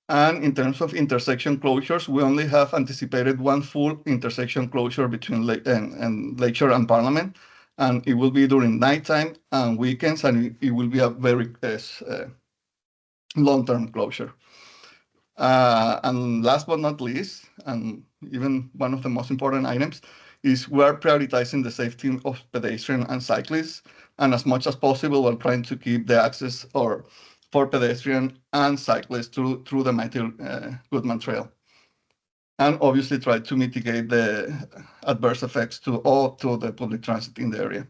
And in terms of intersection closures, we only have anticipated 1 full intersection closure between Lakeshore and Parliament, and it will be during nighttime and weekends, and it will be a very long-term closure. And last but not least, and even one of the most important items, is we're prioritizing the safety of pedestrians and cyclists, and as much as possible, we're trying to keep the access for pedestrians and cyclists through the Michael Goodman Trail. And obviously try to mitigate the adverse effects to the public transit in the area.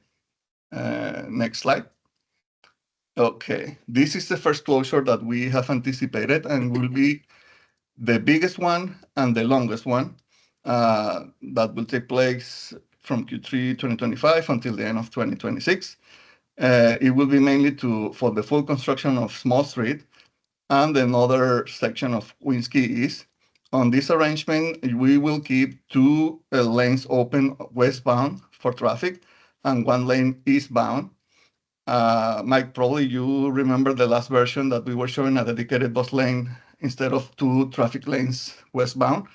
Next slide. Okay, this is the first closure that we have anticipated and will be the biggest one and the longest one that will take place from Q3 2025 until the end of 2026. It will be mainly for the full construction of Small Street and another section of Queens Quay East. On this arrangement, we will keep 2 lanes open westbound for traffic and 1 lane eastbound. Mike, probably you remember the last version that we were showing a dedicated bus lane instead of 2 traffic lanes westbound.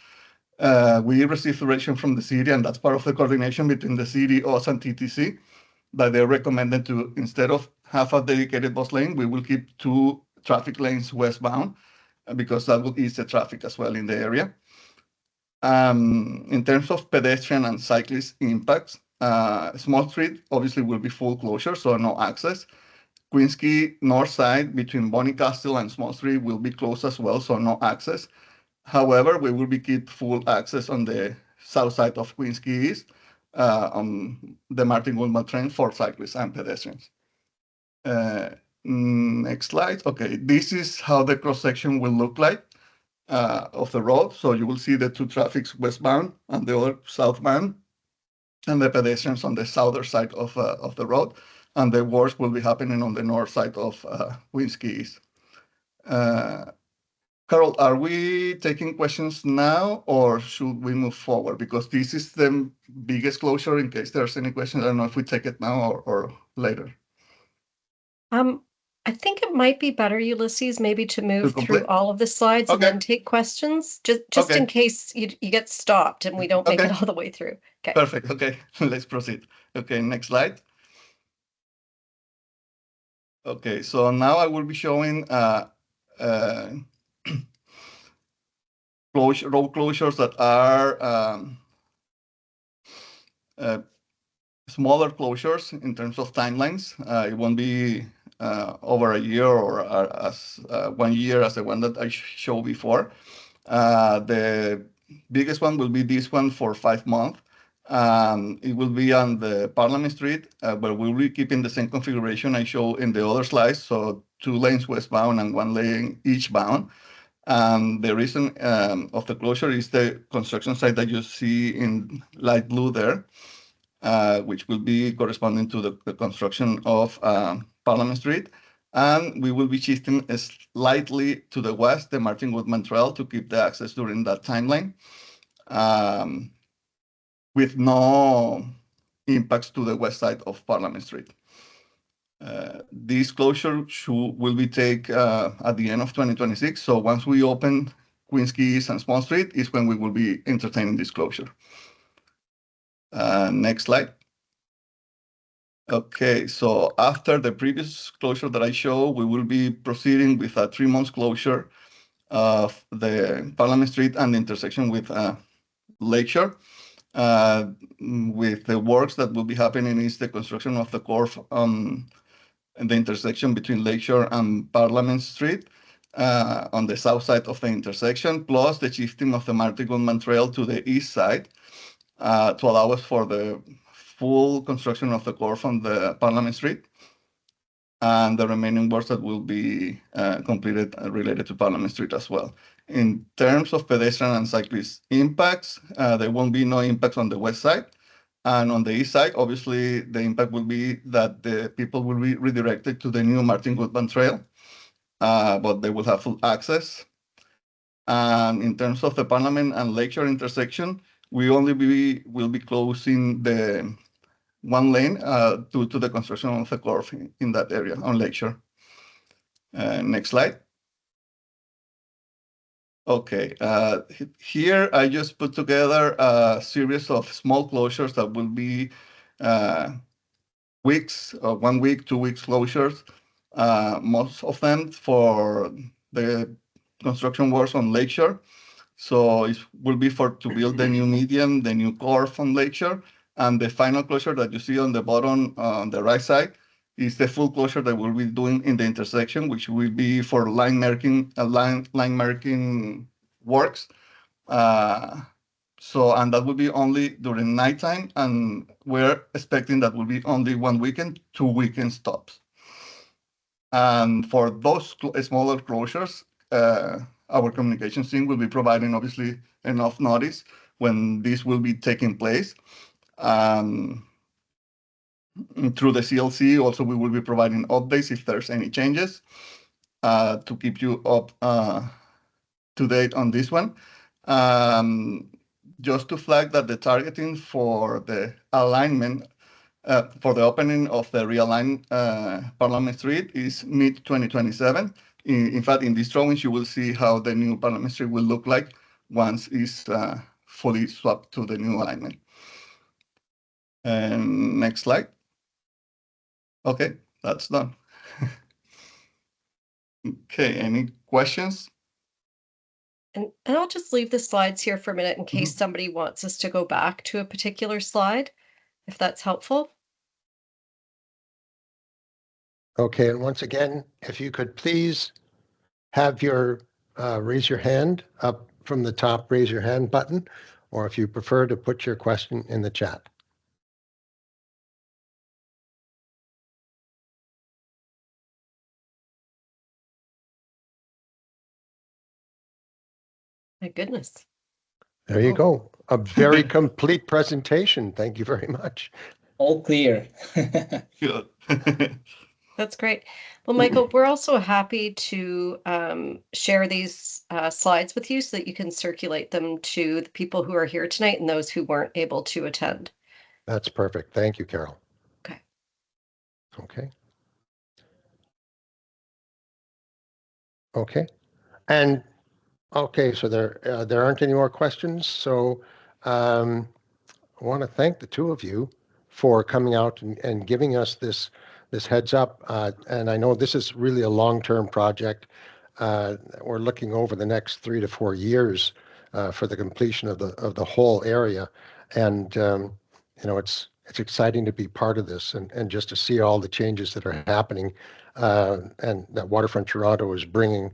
We received direction from the city, and that's part of the coordination between the city, us, and TTC, that they recommended to, instead of have a dedicated bus lane, we will keep 2 traffic lanes westbound because that will ease the traffic as well in the area. In terms of pedestrian and cyclist impacts, Small Street obviously will be full closure, so no access. Queens Quay north side between Bonnie Castle and Small Street will be closed as well, so no access. However, we will be keep full access on the south side of Queens Quay East on the Martin Goodman train for cyclists and pedestrians. Next slide. Okay, this is how the cross-section will look like of the road. So you will see the 2 traffics westbound and the other southbound, and the pedestrians on the southern side of the road. And the works will be happening on the north side of Queens Quay East. Carol, are we taking questions now or should we move forward? Because this is the biggest closure in case there's any questions. I don't know if we take it now or later. I think it might be better, Ulises, maybe to move through complete? all of the slides and Okay. then take questions, just Okay. in case you get stopped and we don't make Okay. it all the way through. Okay. Perfect. Okay, let's proceed. Okay, next slide. Okay, so now I will be showing road closures that are smaller closures in terms of timelines. It won't be over a year or as 1 year as the one that I showed before. The biggest one will be this one for 5 months. It will be on the Parliament Street, but we'll be keeping the same configuration I showed in the other slides. So 2 lanes westbound and 1 lane eastbound. The reason of the closure is the construction site that you see in light blue there, which will be corresponding to the construction of Parliament Street. And we will be shifting slightly to the west, the Martin Goodman Trail, to keep the access during that timeline, with no impacts to the west side of Parliament Street. This closure will be taken at the end of 2026. So once we open Queens Quay East and Swan Street is when we will be entertaining this closure. Next slide. Okay, so after the previous closure that I showed, we will be proceeding with a 3-month closure of the Parliament Street and the intersection with Lakeshore. With the works that will be happening is the construction of the curve in the intersection between Lakeshore and Parliament Street on the south side of the intersection, plus the shifting of the Martin Goodman Trail to the east side to allow us for the full construction of the curve on the Parliament Street, and the remaining works that will be completed related to Parliament Street as well. In terms of pedestrian and cyclist impacts, there won't be no impacts on the west side. And on the east side, obviously, the impact will be that the people will be redirected to the new Martin Goodman Trail, but they will have full access. And in terms of the Parliament and Lakeshore intersection, we will be closing the 1 lane due to the construction of the curve in that area on Lakeshore. Next slide. Okay, here I just put together a series of small closures that will be weeks, 1 week, 2 weeks closures, most of them for the construction works on Lakeshore. So it will be to build the new median, the new curve on Lakeshore, and the final closure that you see on the bottom on the right side is the full closure that we'll be doing in the intersection, which will be for line marking works. And that will be only during nighttime, and we're expecting that will be only 1 weekend, 2 weekend stops. And for those smaller closures, our communications team will be providing obviously enough notice when this will be taking place. Through the CLC, also we will be providing updates if there's any changes to keep you up to date on this one. Just to flag that the targeting for the alignment for the opening of the realigned Parliament Street is mid-2027. In fact, in these drawings, you will see how the new Parliament Street will look like once it's fully swapped to the new alignment. And next slide. Okay, that's done. Okay, any questions? And I'll just leave the slides here for a minute in case somebody wants us to go back to a particular slide, if that's helpful. Okay, and once again, if you could please have your raise your hand up from the top, raise your hand button, or if you prefer to put your question in the chat. My goodness. There you go. A very complete presentation. Thank you very much. All clear. Good. That's great. Well, Michael, we're also happy to share these slides with you so that you can circulate them to the people who are here tonight and those who weren't able to attend. That's perfect. Thank you, Carol. Okay. Okay. Okay. And okay, so there aren't any more questions. So I want to thank the two of you for coming out and giving us this heads up. And I know this is really a long-term project. We're looking over the next 3 to 4 years for the completion of the whole area. And it's exciting to be part of this and just to see all the changes that are happening and that Waterfront Toronto is bringing.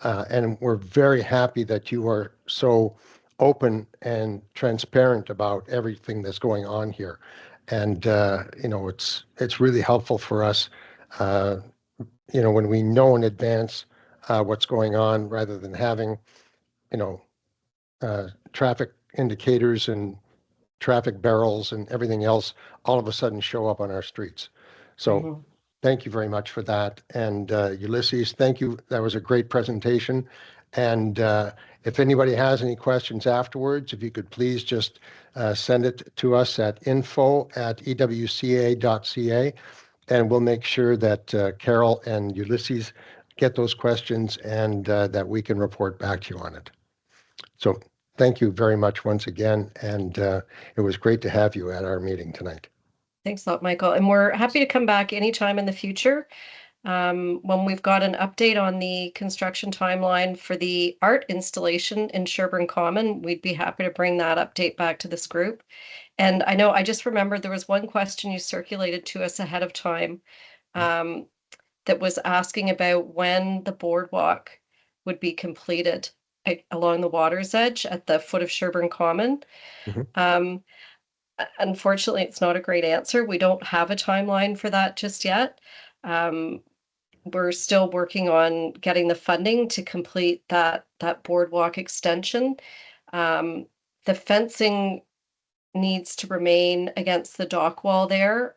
And we're very happy that you are so open and transparent about everything that's going on here. And it's really helpful for us, when we know in advance what's going on, rather than having, traffic indicators and traffic barrels and everything else all of a sudden show up on our streets. So thank you very much for that. And Ulises, thank you. That was a great presentation. And if anybody has any questions afterwards, if you could please just send it to us at info@ewca.ca, and we'll make sure that Carol and Ulises get those questions and that we can report back to you on it. So thank you very much once again, and it was great to have you at our meeting tonight. Thanks a lot, Michael. And we're happy to come back anytime in the future when we've got an update on the construction timeline for the art installation in Sherbourne Common. We'd be happy to bring that update back to this group. And I know I just remembered there was one question you circulated to us ahead of time that was asking about when the boardwalk would be completed along the water's edge at the foot of Sherbourne Common. Unfortunately, it's not a great answer. We don't have a timeline for that just yet. We're still working on getting the funding to complete that boardwalk extension. The fencing needs to remain against the dock wall there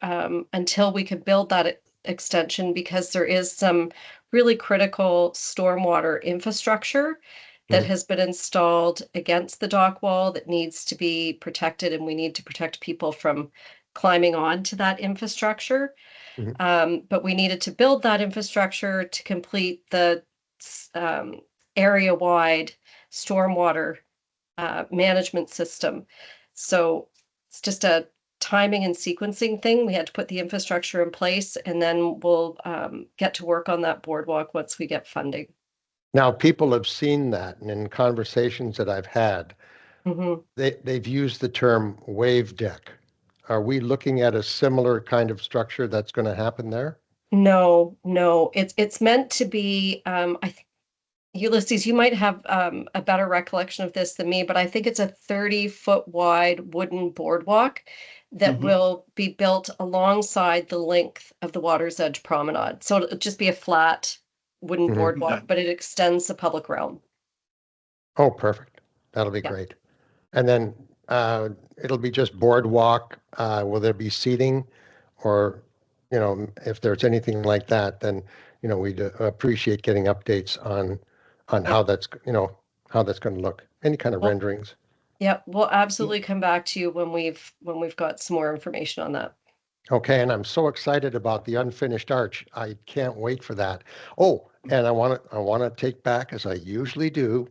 until we can build that extension, because there is some really critical stormwater infrastructure that has been installed against the dock wall that needs to be protected, and we need to protect people from climbing on to that infrastructure. But we needed to build that infrastructure to complete the area-wide stormwater management system. So it's just a timing and sequencing thing. We had to put the infrastructure in place, and then we'll get to work on that boardwalk once we get funding. Now, people have seen that, and in conversations that I've had, they've used the term wave deck. Are we looking at a similar kind of structure that's going to happen there? No. It's meant to be, Ulises, you might have a better recollection of this than me, but I think it's a 30-foot wide wooden boardwalk that will be built alongside the length of the Water's Edge Promenade. So it'll just be a flat wooden boardwalk, but it extends the public realm. Oh, perfect. That'll be great. And then it'll be just boardwalk. Will there be seating, or, if there's anything like that, then, we'd appreciate getting updates on how that's, how that's going to look. Any kind of renderings. Yeah, we'll absolutely come back to you when we've got some more information on that. Okay, and I'm so excited about the unfinished arch. I can't wait for that. Oh, and I want to take back, as I usually do.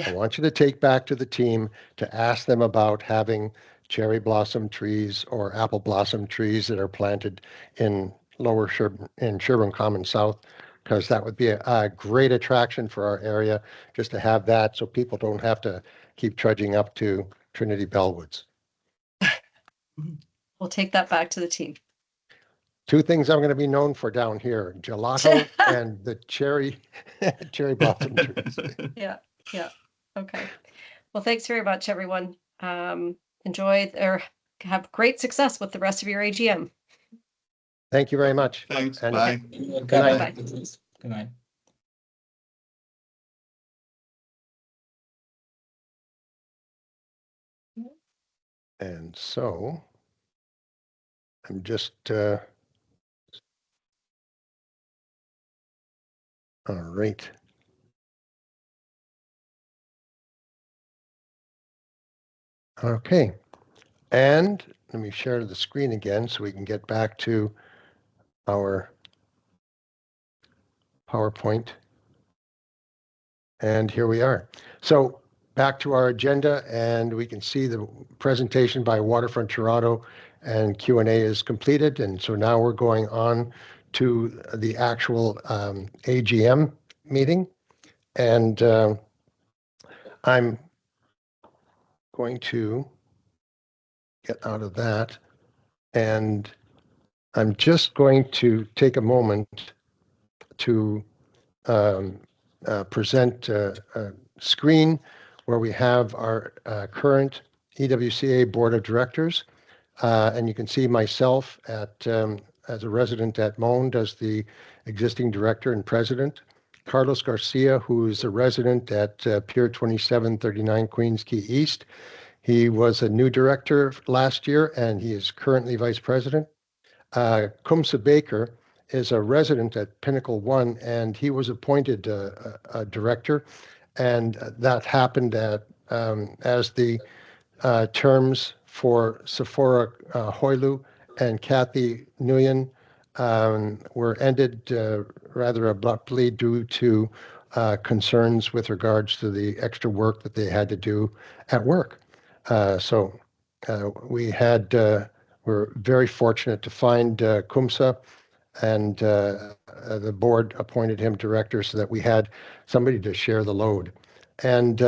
I want you to take back to the team to ask them about having cherry blossom trees or apple blossom trees that are planted in Sherbourne Common South, because that would be a great attraction for our area, just to have that, so people don't have to keep trudging up to Trinity Bellwoods. We'll take that back to the team. Two things I'm going to be known for down here: gelato and the cherry blossom trees. Yeah. Okay. Well, thanks very much, everyone. Enjoy or have great success with the rest of your AGM. Thank you very much. Thanks. And Bye. Good night. Bye. Good night. And so I'm just all right. Okay. And let me share the screen again so we can get back to our PowerPoint. And here we are. So back to our agenda, and we can see the presentation by Waterfront Toronto and Q&A is completed. And so now we're going on to the actual AGM meeting. And I'm going to get out of that. And I'm just going to take a moment to present a screen where we have our current EWCA Board of Directors. And you can see myself as a resident at Monde as the existing director and president. Carlos Garcia, who is a resident at Pier 2739 Queens Quay East. He was a new director last year, and he is currently vice president. Kumsa Baker is a resident at Pinnacle One, and he was appointed a director. And that happened as the terms for Sephora Hoylu and Kathy Nguyen were ended rather abruptly due to concerns with regards to the extra work that they had to do at work. So we're very fortunate to find Kumsa, and the board appointed him director so that we had somebody to share the load. And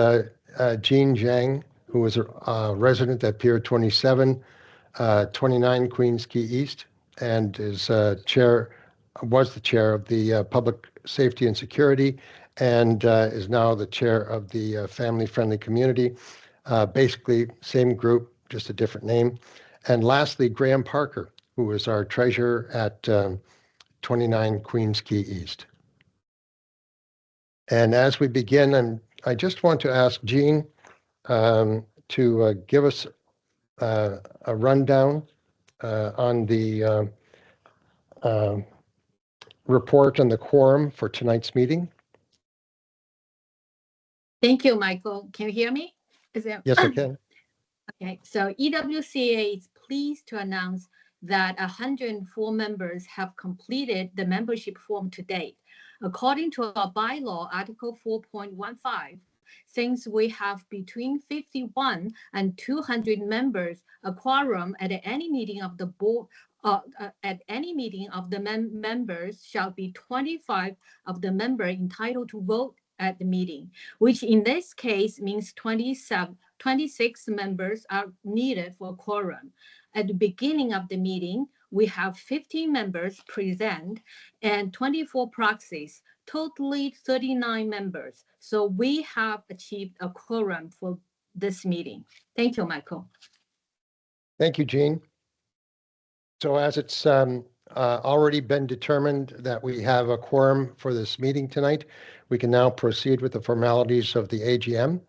Jean Zhang, who was a resident at Pier 2729 Queens Quay East, and was the chair of the Public Safety and Security, and is now the chair of the Family Friendly Community. Basically, same group, just a different name. And lastly, Graham Parker, who is our treasurer at 29 Queens Quay East. And as we begin, I just want to ask Jean to give us a rundown on the report on the quorum for tonight's meeting. Thank you, Michael. Can you hear me? Yes, I can. Okay, so EWCA is pleased to announce that 104 members have completed the membership form to date. According to our bylaw, Article 4.15, since we have between 51 and 200 members, a quorum at any meeting of the board, members shall be 25 of the members entitled to vote at the meeting, which in this case means 26 members are needed for a quorum. At the beginning of the meeting, we have 15 members present and 24 proxies, totally 39 members. So we have achieved a quorum for this meeting. Thank you, Michael. Thank you, Jean. So as it's already been determined that we have a quorum for this meeting tonight, we can now proceed with the formalities of the AGM.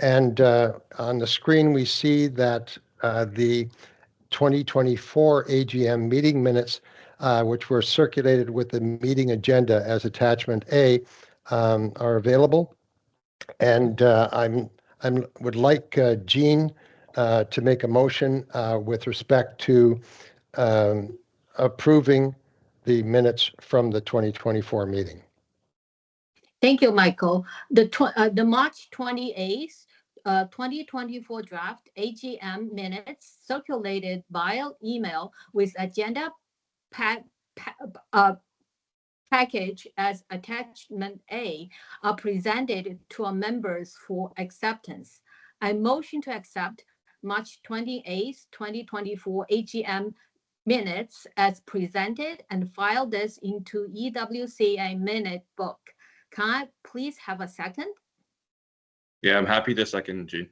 And on the screen, we see that the 2024 AGM meeting minutes, which were circulated with the meeting agenda as attachment A, are available. And I would like Jean to make a motion with respect to approving the minutes from the 2024 meeting. Thank you, Michael. The March 28th, 2024 draft AGM minutes circulated via email with agenda package as attachment A are presented to our members for acceptance. I motion to accept March 28th, 2024 AGM minutes as presented and file this into EWCA minute book. Can I please have a second? Yeah, I'm happy to second, Jean.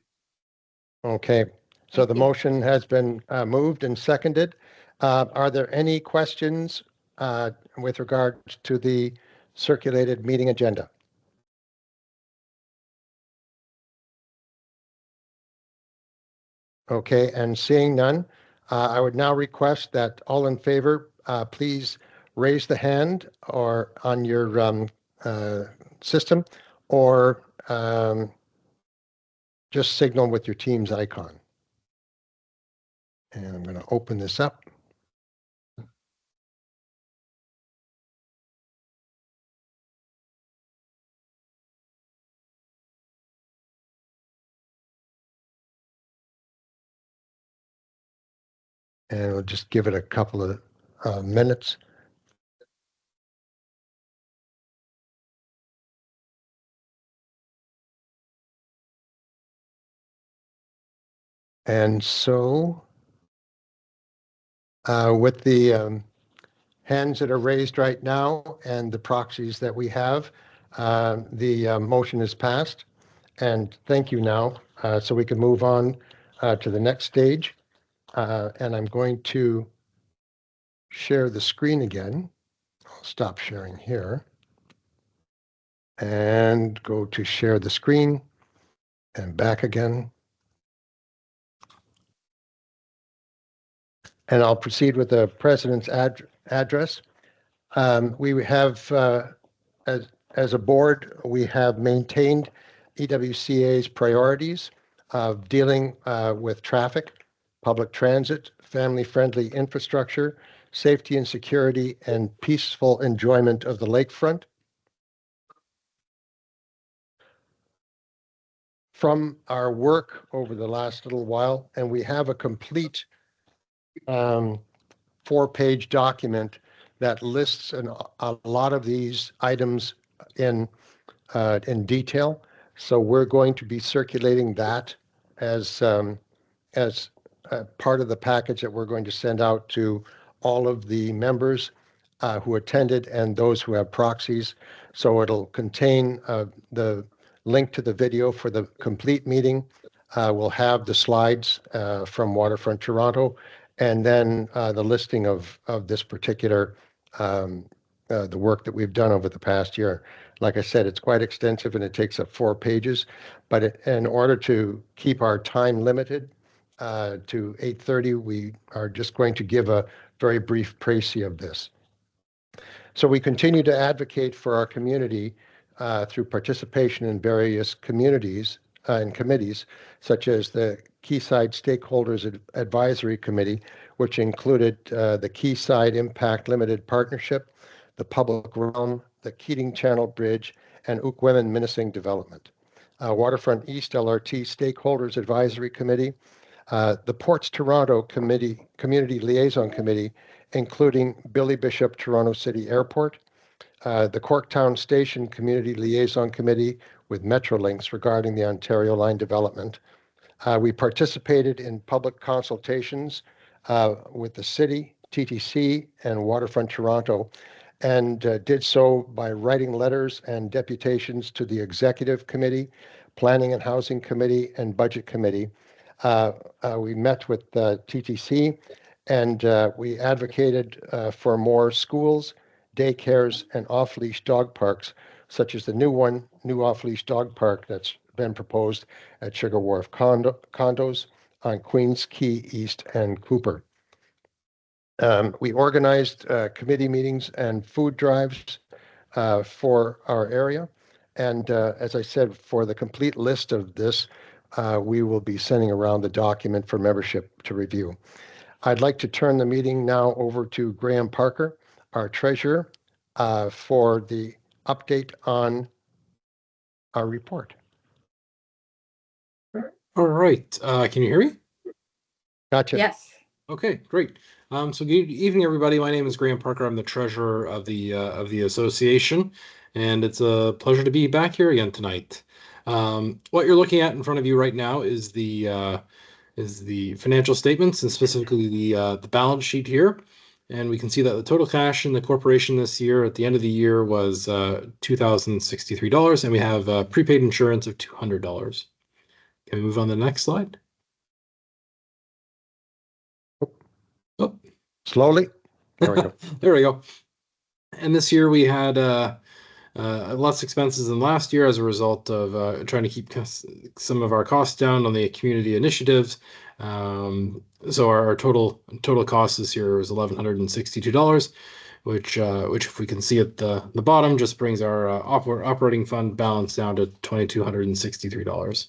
Okay, so the motion has been moved and seconded. Are there any questions with regard to the circulated meeting agenda? Okay, and seeing none, I would now request that all in favor, please raise the hand or on your system, or just signal with your Teams icon. And I'm going to open this up. And we'll just give it a couple of minutes. And so with the hands that are raised right now and the proxies that we have, the motion is passed. And thank you now. So we can move on to the next stage. And I'm going to share the screen again. I'll stop sharing here and go to share the screen and back again. And I'll proceed with the president's address. We have, as a board, we have maintained EWCA's priorities of dealing with traffic, public transit, family-friendly infrastructure, safety and security, and peaceful enjoyment of the lakefront. From our work over the last little while, and we have a complete 4-page document that lists a lot of these items in detail. So we're going to be circulating that as part of the package that we're going to send out to all of the members who attended and those who have proxies. So it'll contain the link to the video for the complete meeting. We'll have the slides from Waterfront Toronto, and then the listing of this particular the work that we've done over the past year. Like I said, it's quite extensive and it takes up 4 pages, but in order to keep our time limited to 8:30, we are just going to give a very brief précis of this. So we continue to advocate for our community through participation in various communities and committees, such as the Quayside Stakeholders Advisory Committee, which included the Quayside Impact Limited Partnership, the Public Realm, the Keating Channel Bridge, and Ukwemmen-Minising Development. Waterfront East LRT Stakeholders Advisory Committee, the Ports Toronto Community Liaison Committee, including Billy Bishop Toronto City Airport, the Corktown Station Community Liaison Committee with Metrolinx regarding the Ontario Line development. We participated in public consultations with the city, TTC, and Waterfront Toronto, and did so by writing letters and deputations to the Executive Committee, Planning and Housing Committee, and Budget Committee. We met with TTC, and we advocated for more schools, daycares, and off-leash dog parks, such as the new off-leash dog park that's been proposed at Sugar Wharf condos on Queens Quay East and Cooper. We organized committee meetings and food drives for our area. And as I said, for the complete list of this, we will be sending around the document for membership to review. I'd like to turn the meeting now over to Graham Parker, our treasurer, for the update on our report. All right. Can you hear me? Gotcha. Yes. Okay, great. So good evening, everybody. My name is Graham Parker. I'm the treasurer of the association, and it's a pleasure to be back here again tonight. What you're looking at in front of you right now is the financial statements, and specifically the balance sheet here. And we can see that the total cash in the corporation this year at the end of the year was $2,063, and we have prepaid insurance of $200. Can we move on to the next slide? Oh, slowly. There we go. There we go. And this year we had less expenses than last year as a result of trying to keep some of our costs down on the community initiatives. So our total cost this year was $1,162, which if we can see at the bottom, just brings our operating fund balance down to $2,263.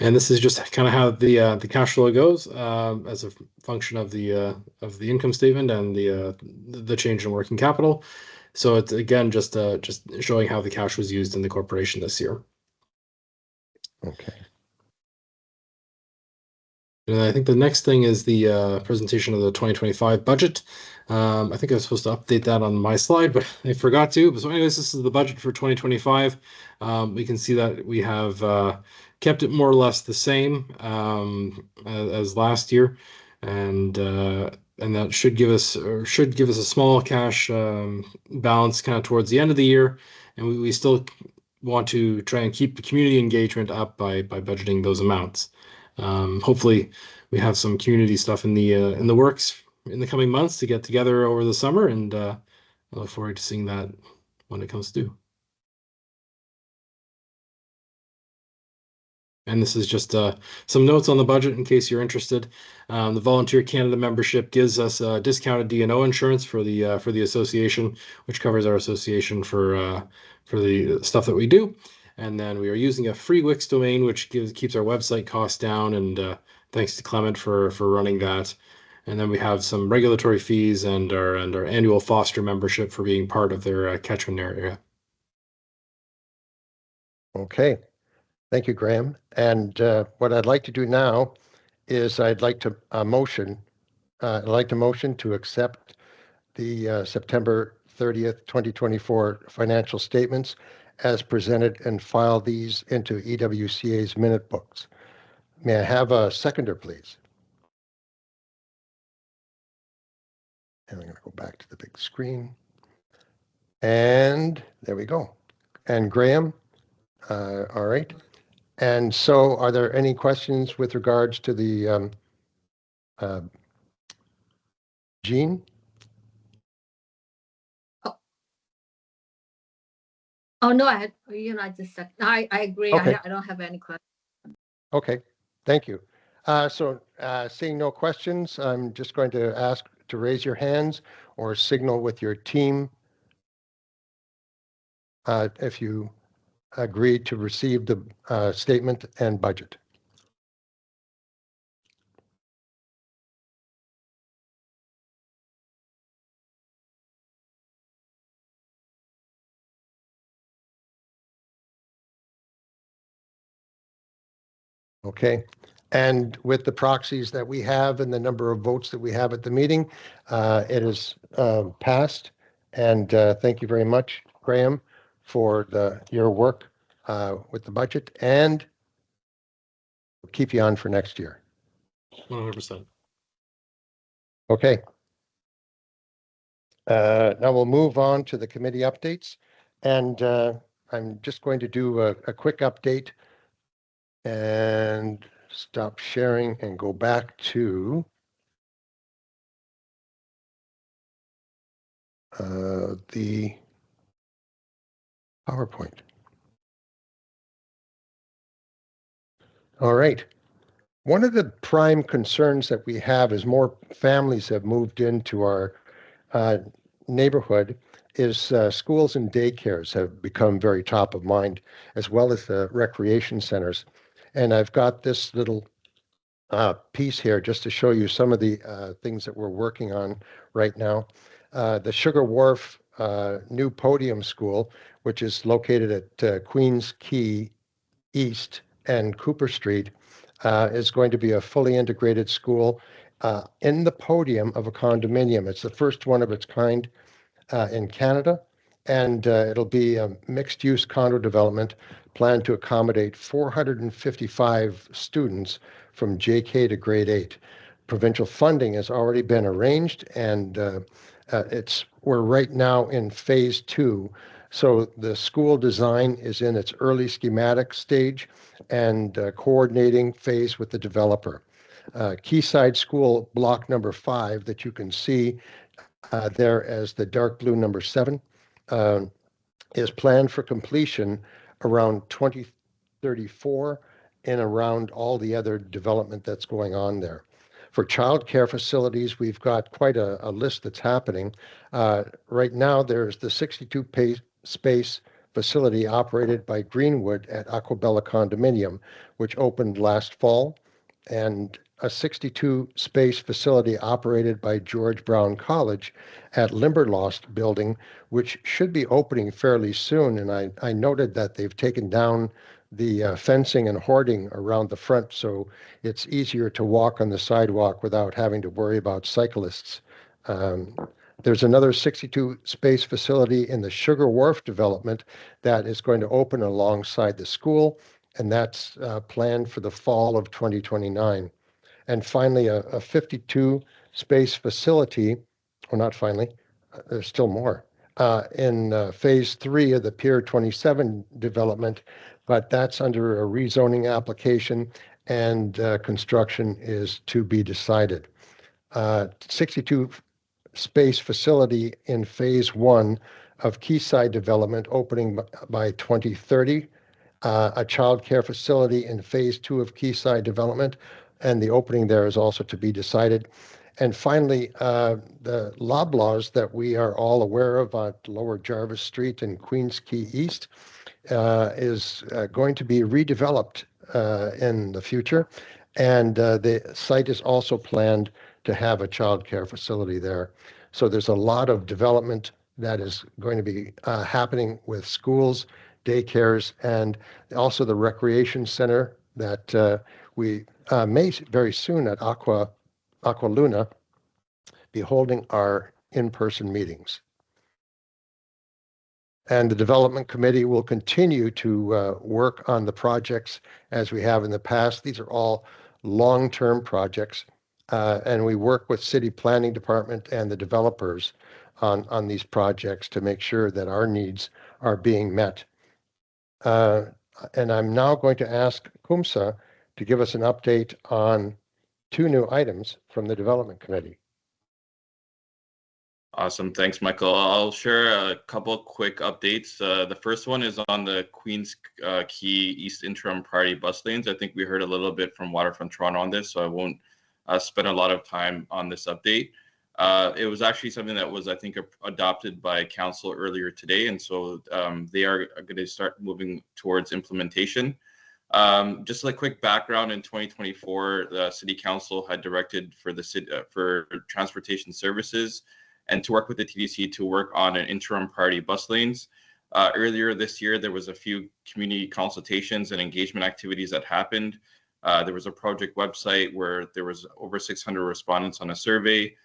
And this is just kind of how the cash flow goes as a function of the income statement and the change in working capital. So it's again just showing how the cash was used in the corporation this year. Okay. And I think the next thing is the presentation of the 2025 budget. I think I was supposed to update that on my slide, but I forgot to. So anyways, this is the budget for 2025. We can see that we have kept it more or less the same as last year, and that should give us a small cash balance kind of towards the end of the year, and we still want to try and keep the community engagement up by budgeting those amounts. Hopefully, we have some community stuff in the works in the coming months to get together over the summer, and I look forward to seeing that when it comes due. And this is just some notes on the budget in case you're interested. The Volunteer Canada membership gives us discounted D&O insurance for the association, which covers our association for the stuff that we do. And then we are using a free Wix domain, which keeps our website costs down. And thanks to Clement for running that. And then we have some regulatory fees and our annual foster membership for being part of their catchment area. Okay. Thank you, Graham. And what I'd like to do now is I'd like to motion to accept the September 30th, 2024 financial statements as presented and file these into EWCA's minute books. May I have a seconder, please? And I'm going to go back to the big screen. And there we go. And Graham, all right. And so are there any questions with regards to the Jean? Oh no, I just said I agree. Okay. I don't have any questions. Okay, thank you. So seeing no questions, I'm just going to ask to raise your hands or signal with your team if you agree to receive the statement and budget. Okay, and with the proxies that we have and the number of votes that we have at the meeting, it is passed. And thank you very much, Graham, for your work with the budget, and we'll keep you on for next year. 100%. Okay. Now we'll move on to the committee updates, and I'm just going to do a quick update and stop sharing and go back to the PowerPoint. All right. One of the prime concerns that we have as more families have moved into our neighborhood is schools and daycares have become very top of mind, as well as the recreation centers. And I've got this little piece here just to show you some of the things that we're working on right now. The Sugar Wharf new podium school, which is located at Queens Quay East and Cooper Street, is going to be a fully integrated school in the podium of a condominium. It's the first one of its kind in Canada, and it'll be a mixed-use condo development planned to accommodate 455 students from JK to grade 8. Provincial funding has already been arranged, and we're right now in phase 2. So the school design is in its early schematic stage and coordinating phase with the developer. Quayside School block number 5 that you can see there as the dark blue number 7 is planned for completion around 2034 and around all the other development that's going on there. For childcare facilities, we've got quite a list that's happening. Right now, there's the 62-space facility operated by Greenwood at Aquabella Condominium, which opened last fall. And a 62-space facility operated by George Brown College at Limberlost Building, which should be opening fairly soon. And I noted that they've taken down the fencing and hoarding around the front, so it's easier to walk on the sidewalk without having to worry about cyclists. There's another 62-space facility in the Sugar Wharf development that is going to open alongside the school, and that's planned for the fall of 2029. And finally, a 52-space facility, or not finally, there's still more, in phase 3 of the Pier 27 development, but that's under a rezoning application, and construction is to be decided. 62 space facility in phase 1 of Quayside development opening by 2030, a child care facility in phase 2 of Quayside development, and the opening there is also to be decided. And finally, the Loblaws that we are all aware of at Lower Jarvis Street and Queens Quay East is going to be redeveloped in the future. And the site is also planned to have a child care facility there. So there's a lot of development that is going to be happening with schools, daycares, and also the recreation center that we may very soon at Aqua Luna be holding our in-person meetings. And the development committee will continue to work on the projects as we have in the past. These are all long-term projects. And we work with city planning department and the developers on these projects to make sure that our needs are being met. And I'm now going to ask Kumsa to give us an update on 2 new items from the development committee. Awesome. Thanks, Michael. I'll share a couple quick updates. The first one is on the Queens Quay East Interim Priority Bus Lanes. I think we heard a little bit from Waterfront Toronto on this, so I won't spend a lot of time on this update. It was actually something that was, I think, adopted by council earlier today, and so they are going to start moving towards implementation. Just a quick background, in 2024, the City Council had directed for the city, for transportation services and to work with the TDC to work on an interim priority bus lanes. Earlier this year, there was a few community consultations and engagement activities that happened. There was a project website where there was over 600 respondents on a survey.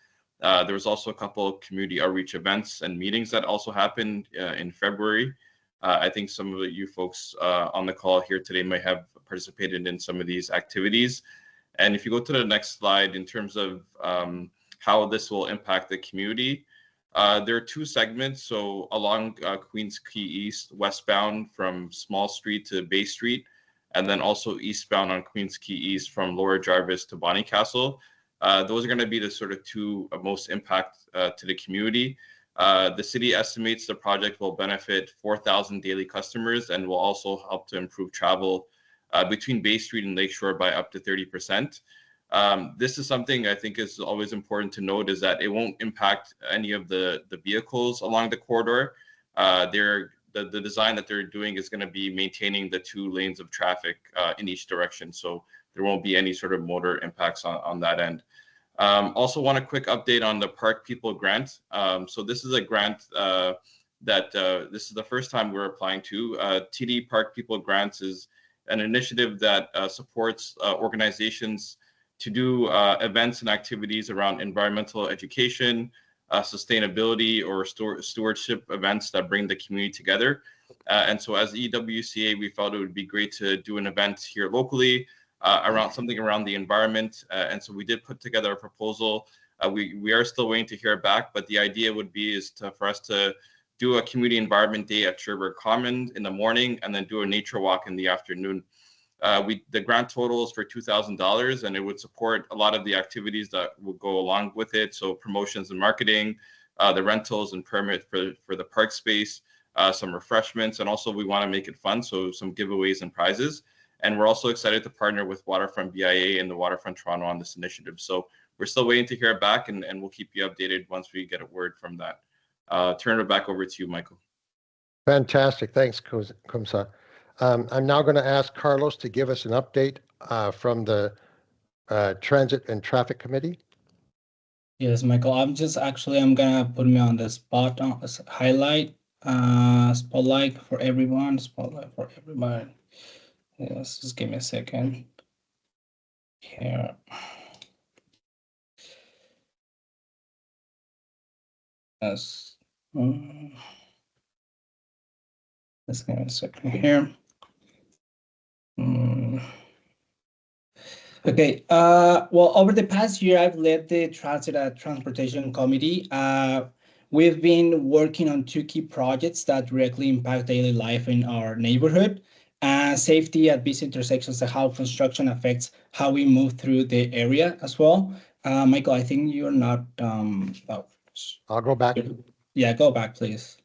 There was also a couple of community outreach events and meetings that also happened in February. I think some of you folks on the call here today might have participated in some of these activities. And if you go to the next slide, in terms of how this will impact the community, there are 2 segments. So along Queens Quay East, westbound from Small Street to Bay Street, and then also eastbound on Queens Quay East from Lower Jarvis to Bonnycastle. Those are going to be the sort of 2 most impact to the community. The city estimates the project will benefit 4,000 daily customers and will also help to improve travel between Bay Street and Lakeshore by up to 30%. This is something I think is always important to note, is that it won't impact any of the vehicles along the corridor. The design that they're doing is going to be maintaining the 2 lanes of traffic in each direction. So there won't be any sort of motor impacts on that end. Also want a quick update on the Park People Grant. So this is a grant that this is the first time we're applying to. TD Park People Grants is an initiative that supports organizations to do events and activities around environmental education, sustainability, or stewardship events that bring the community together. And so as EWCA, we felt it would be great to do an event here locally around something around the environment. And so we did put together a proposal. We are still waiting to hear back, but the idea would be for us to do a community environment day at Sherbrooke Common in the morning and then do a nature walk in the afternoon. The grant total is for $2,000, and it would support a lot of the activities that will go along with it. So promotions and marketing, the rentals and permit for the park space, some refreshments, and also we want to make it fun, so some giveaways and prizes. And we're also excited to partner with Waterfront BIA and the Waterfront Toronto on this initiative. So we're still waiting to hear back, and we'll keep you updated once we get a word from that. Turn it back over to you, Michael. Fantastic. Thanks, Kumsa. I'm now going to ask Carlos to give us an update from the Transit and Traffic Committee. Yes, Michael, I'm gonna put me on the spot on highlight, spotlight for everyone, spotlight for everybody. Yes, just give me a second. Here. Yes. Just give me a second here. Okay. Well, over the past year, I've led the Transit and Transportation Committee. We've been working on two key projects that directly impact daily life in our neighborhood. Safety at busy intersections and how construction affects how we move through the area as well. Michael, I think you're not. Oh, I'll go back. yeah, go back, please.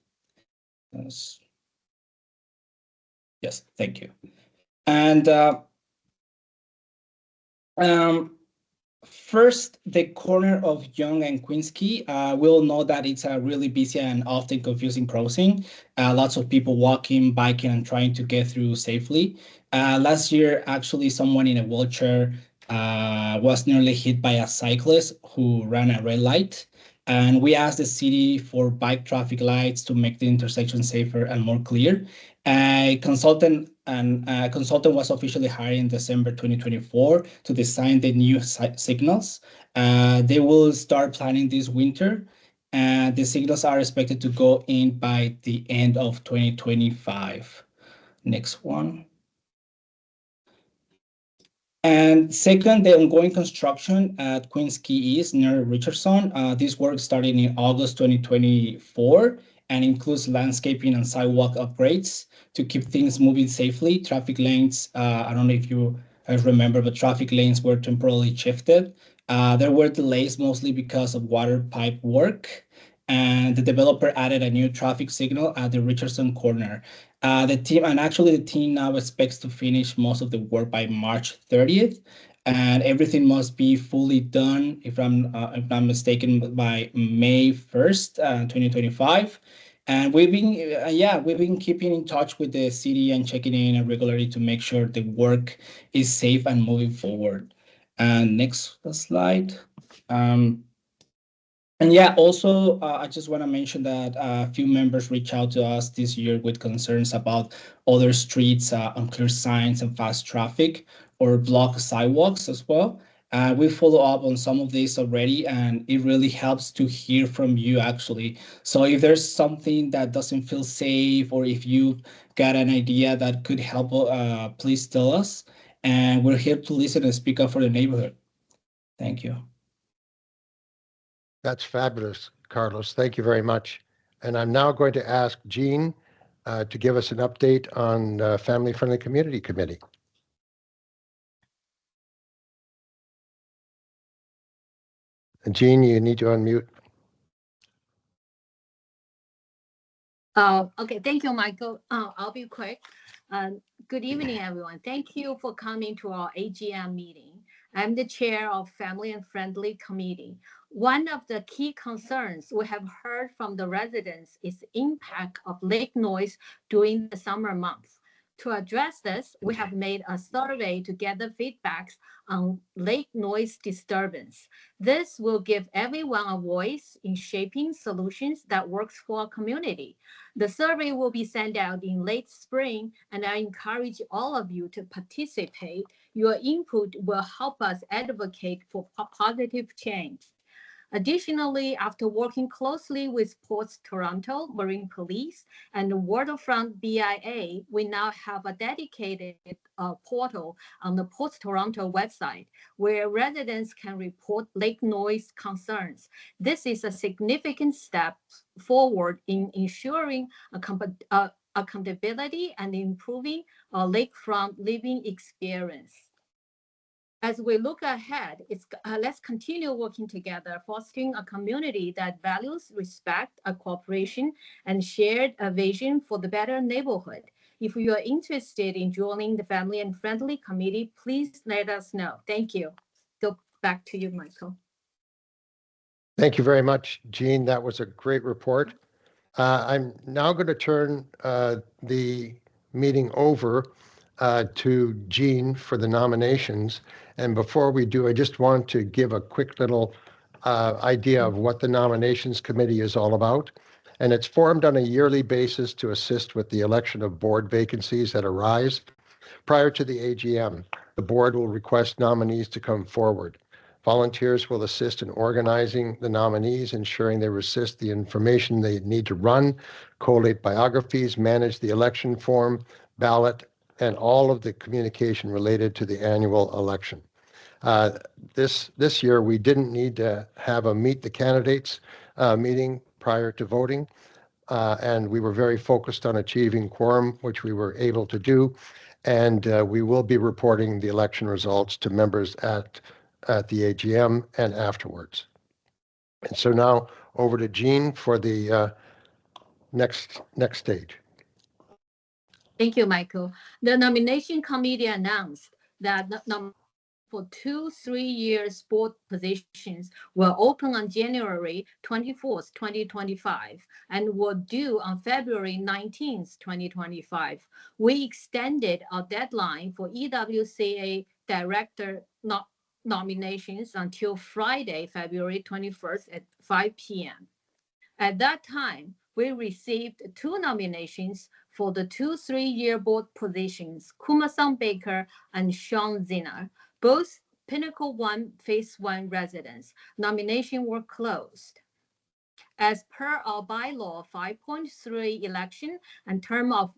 Yes, thank you. And first, the corner of Yonge and Quincy. We'll know that it's a really busy and often confusing crossing. Lots of people walking, biking, and trying to get through safely. Last year, actually, someone in a wheelchair was nearly hit by a cyclist who ran a red light. And we asked the city for bike traffic lights to make the intersection safer and more clear. A consultant was officially hired in December 2024 to design the new signals. They will start planning this winter, and the signals are expected to go in by the end of 2025. Next one. And second, the ongoing construction at Queens Quay East near Richardson. This work started in August 2024 and includes landscaping and sidewalk upgrades to keep things moving safely. Traffic lanes, I don't know if you remember, but traffic lanes were temporarily shifted. There were delays mostly because of water pipe work. And the developer added a new traffic signal at the Richardson corner. The team now expects to finish most of the work by March 30th, and everything must be fully done, if I'm not mistaken, by May 1st, 2025. And we've been keeping in touch with the city and checking in regularly to make sure the work is safe and moving forward. And next slide. And yeah, also, I just want to mention that a few members reached out to us this year with concerns about other streets, unclear signs and fast traffic or blocked sidewalks as well. We follow up on some of these already, and it really helps to hear from you actually. So if there's something that doesn't feel safe, or if you got an idea that could help, please tell us. And we're here to listen and speak up for the neighborhood. Thank you. That's fabulous, Carlos. Thank you very much. And I'm now going to ask Jean to give us an update on Family Friendly Community Committee. And Jean, you need to unmute. Okay, thank you, Michael. I'll be quick. Good evening, everyone. Thank you for coming to our AGM meeting. I'm the chair of Family and Friendly Committee. One of the key concerns we have heard from the residents is the impact of lake noise during the summer months. To address this, we have made a survey to gather feedbacks on lake noise disturbance. This will give everyone a voice in shaping solutions that works for our community. The survey will be sent out in late spring, and I encourage all of you to participate. Your input will help us advocate for positive change. Additionally, after working closely with Ports Toronto, Marine Police, and the Waterfront BIA, we now have a dedicated portal on the Ports Toronto website where residents can report lake noise concerns. This is a significant step forward in ensuring accountability and improving a lakefront living experience. As we look ahead, let's continue working together, fostering a community that values respect, cooperation, and shared vision for the better neighborhood. If you are interested in joining the Family and Friendly Committee, please let us know. Thank you. Go back to you, Michael. Thank you very much, Jean. That was a great report. I'm now going to turn the meeting over to Jean for the nominations. And before we do, I just want to give a quick little idea of what the nominations committee is all about. And it's formed on a yearly basis to assist with the election of board vacancies that arise. Prior to the AGM, the board will request nominees to come forward. Volunteers will assist in organizing the nominees, ensuring they receive the information they need to run, collate biographies, manage the election form, ballot, and all of the communication related to the annual election. This year, we didn't need to have a meet the candidates meeting prior to voting, and we were very focused on achieving quorum, which we were able to do. And we will be reporting the election results to members at the AGM and afterwards. And so now over to Jean for the next stage. Thank you, Michael. The nomination committee announced that for 2 3-year board positions were open on January 24th, 2025, and were due on February 19th, 2025. We extended our deadline for EWCA director nominations until Friday, February 21st at 5 p.m. At that time, we received 2 nominations for the 2 3-year board positions, Kuma-san Baker and Sean Zinner, both Pinnacle 1 Phase 1 residents. Nominations were closed. As per our bylaw 5.3 election and term of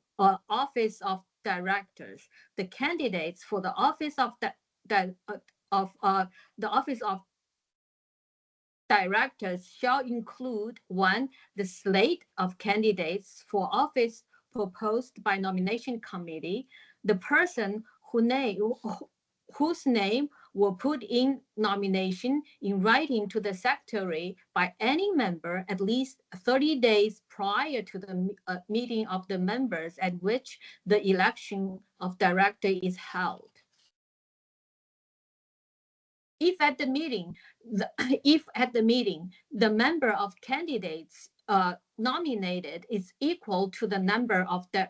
office of directors, the candidates for the office of directors shall include 1, the slate of candidates for office proposed by nomination committee, the person whose name were put in nomination in writing to the secretary by any member at least 30 days prior to the meeting of the members at which the election of director is held. If at the meeting, the number of candidates nominated is equal to the number of the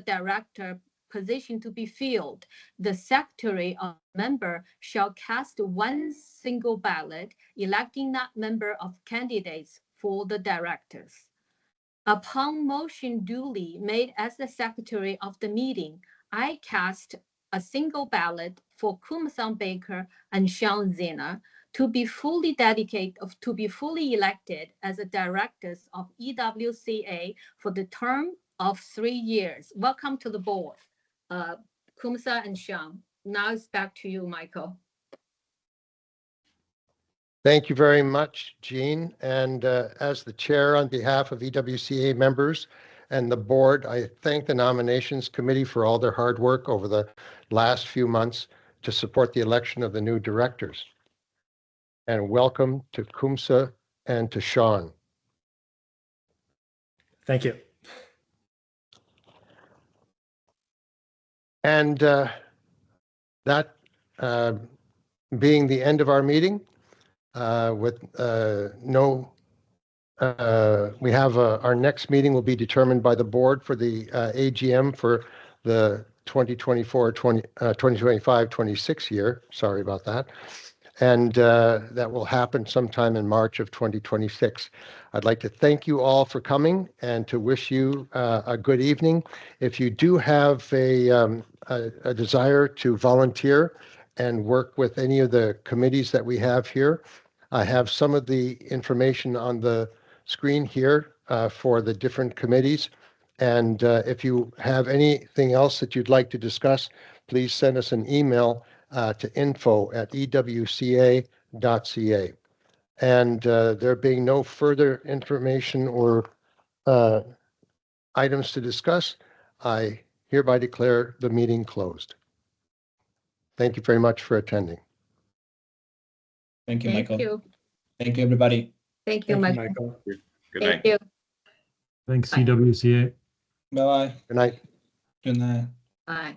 director position to be filled, the secretary or member shall cast 1 single ballot, electing that number of candidates for the directors. Upon motion duly made as the secretary of the meeting, I cast a single ballot for Kuma-san Baker and Sean Zinner to be fully elected as the directors of EWCA for the term of 3 years. Welcome to the board, Kuma-san and Sean. Now it's back to you, Michael. Thank you very much, Jean. And as the chair on behalf of EWCA members and the board, I thank the nominations committee for all their hard work over the last few months to support the election of the new directors. And welcome to Kumsa and to Sean. Thank you. And that being the end of our meeting, with we have our next meeting will be determined by the board for the AGM for the 2025-26 year. Sorry about that. And that will happen sometime in March of 2026. I'd like to thank you all for coming and to wish you a good evening. If you do have a desire to volunteer and work with any of the committees that we have here, I have some of the information on the screen here for the different committees. And if you have anything else that you'd like to discuss, please send us an email to info@ewca.ca. And there being no further information or items to discuss, I hereby declare the meeting closed. Thank you very much for attending. Thank you, Michael. Thank you. Thank you, everybody. Thank you, Thank you, Michael. Michael. Good Thank night. you. Thanks, Bye. EWCA. Bye-bye. Good night. Good night. Bye.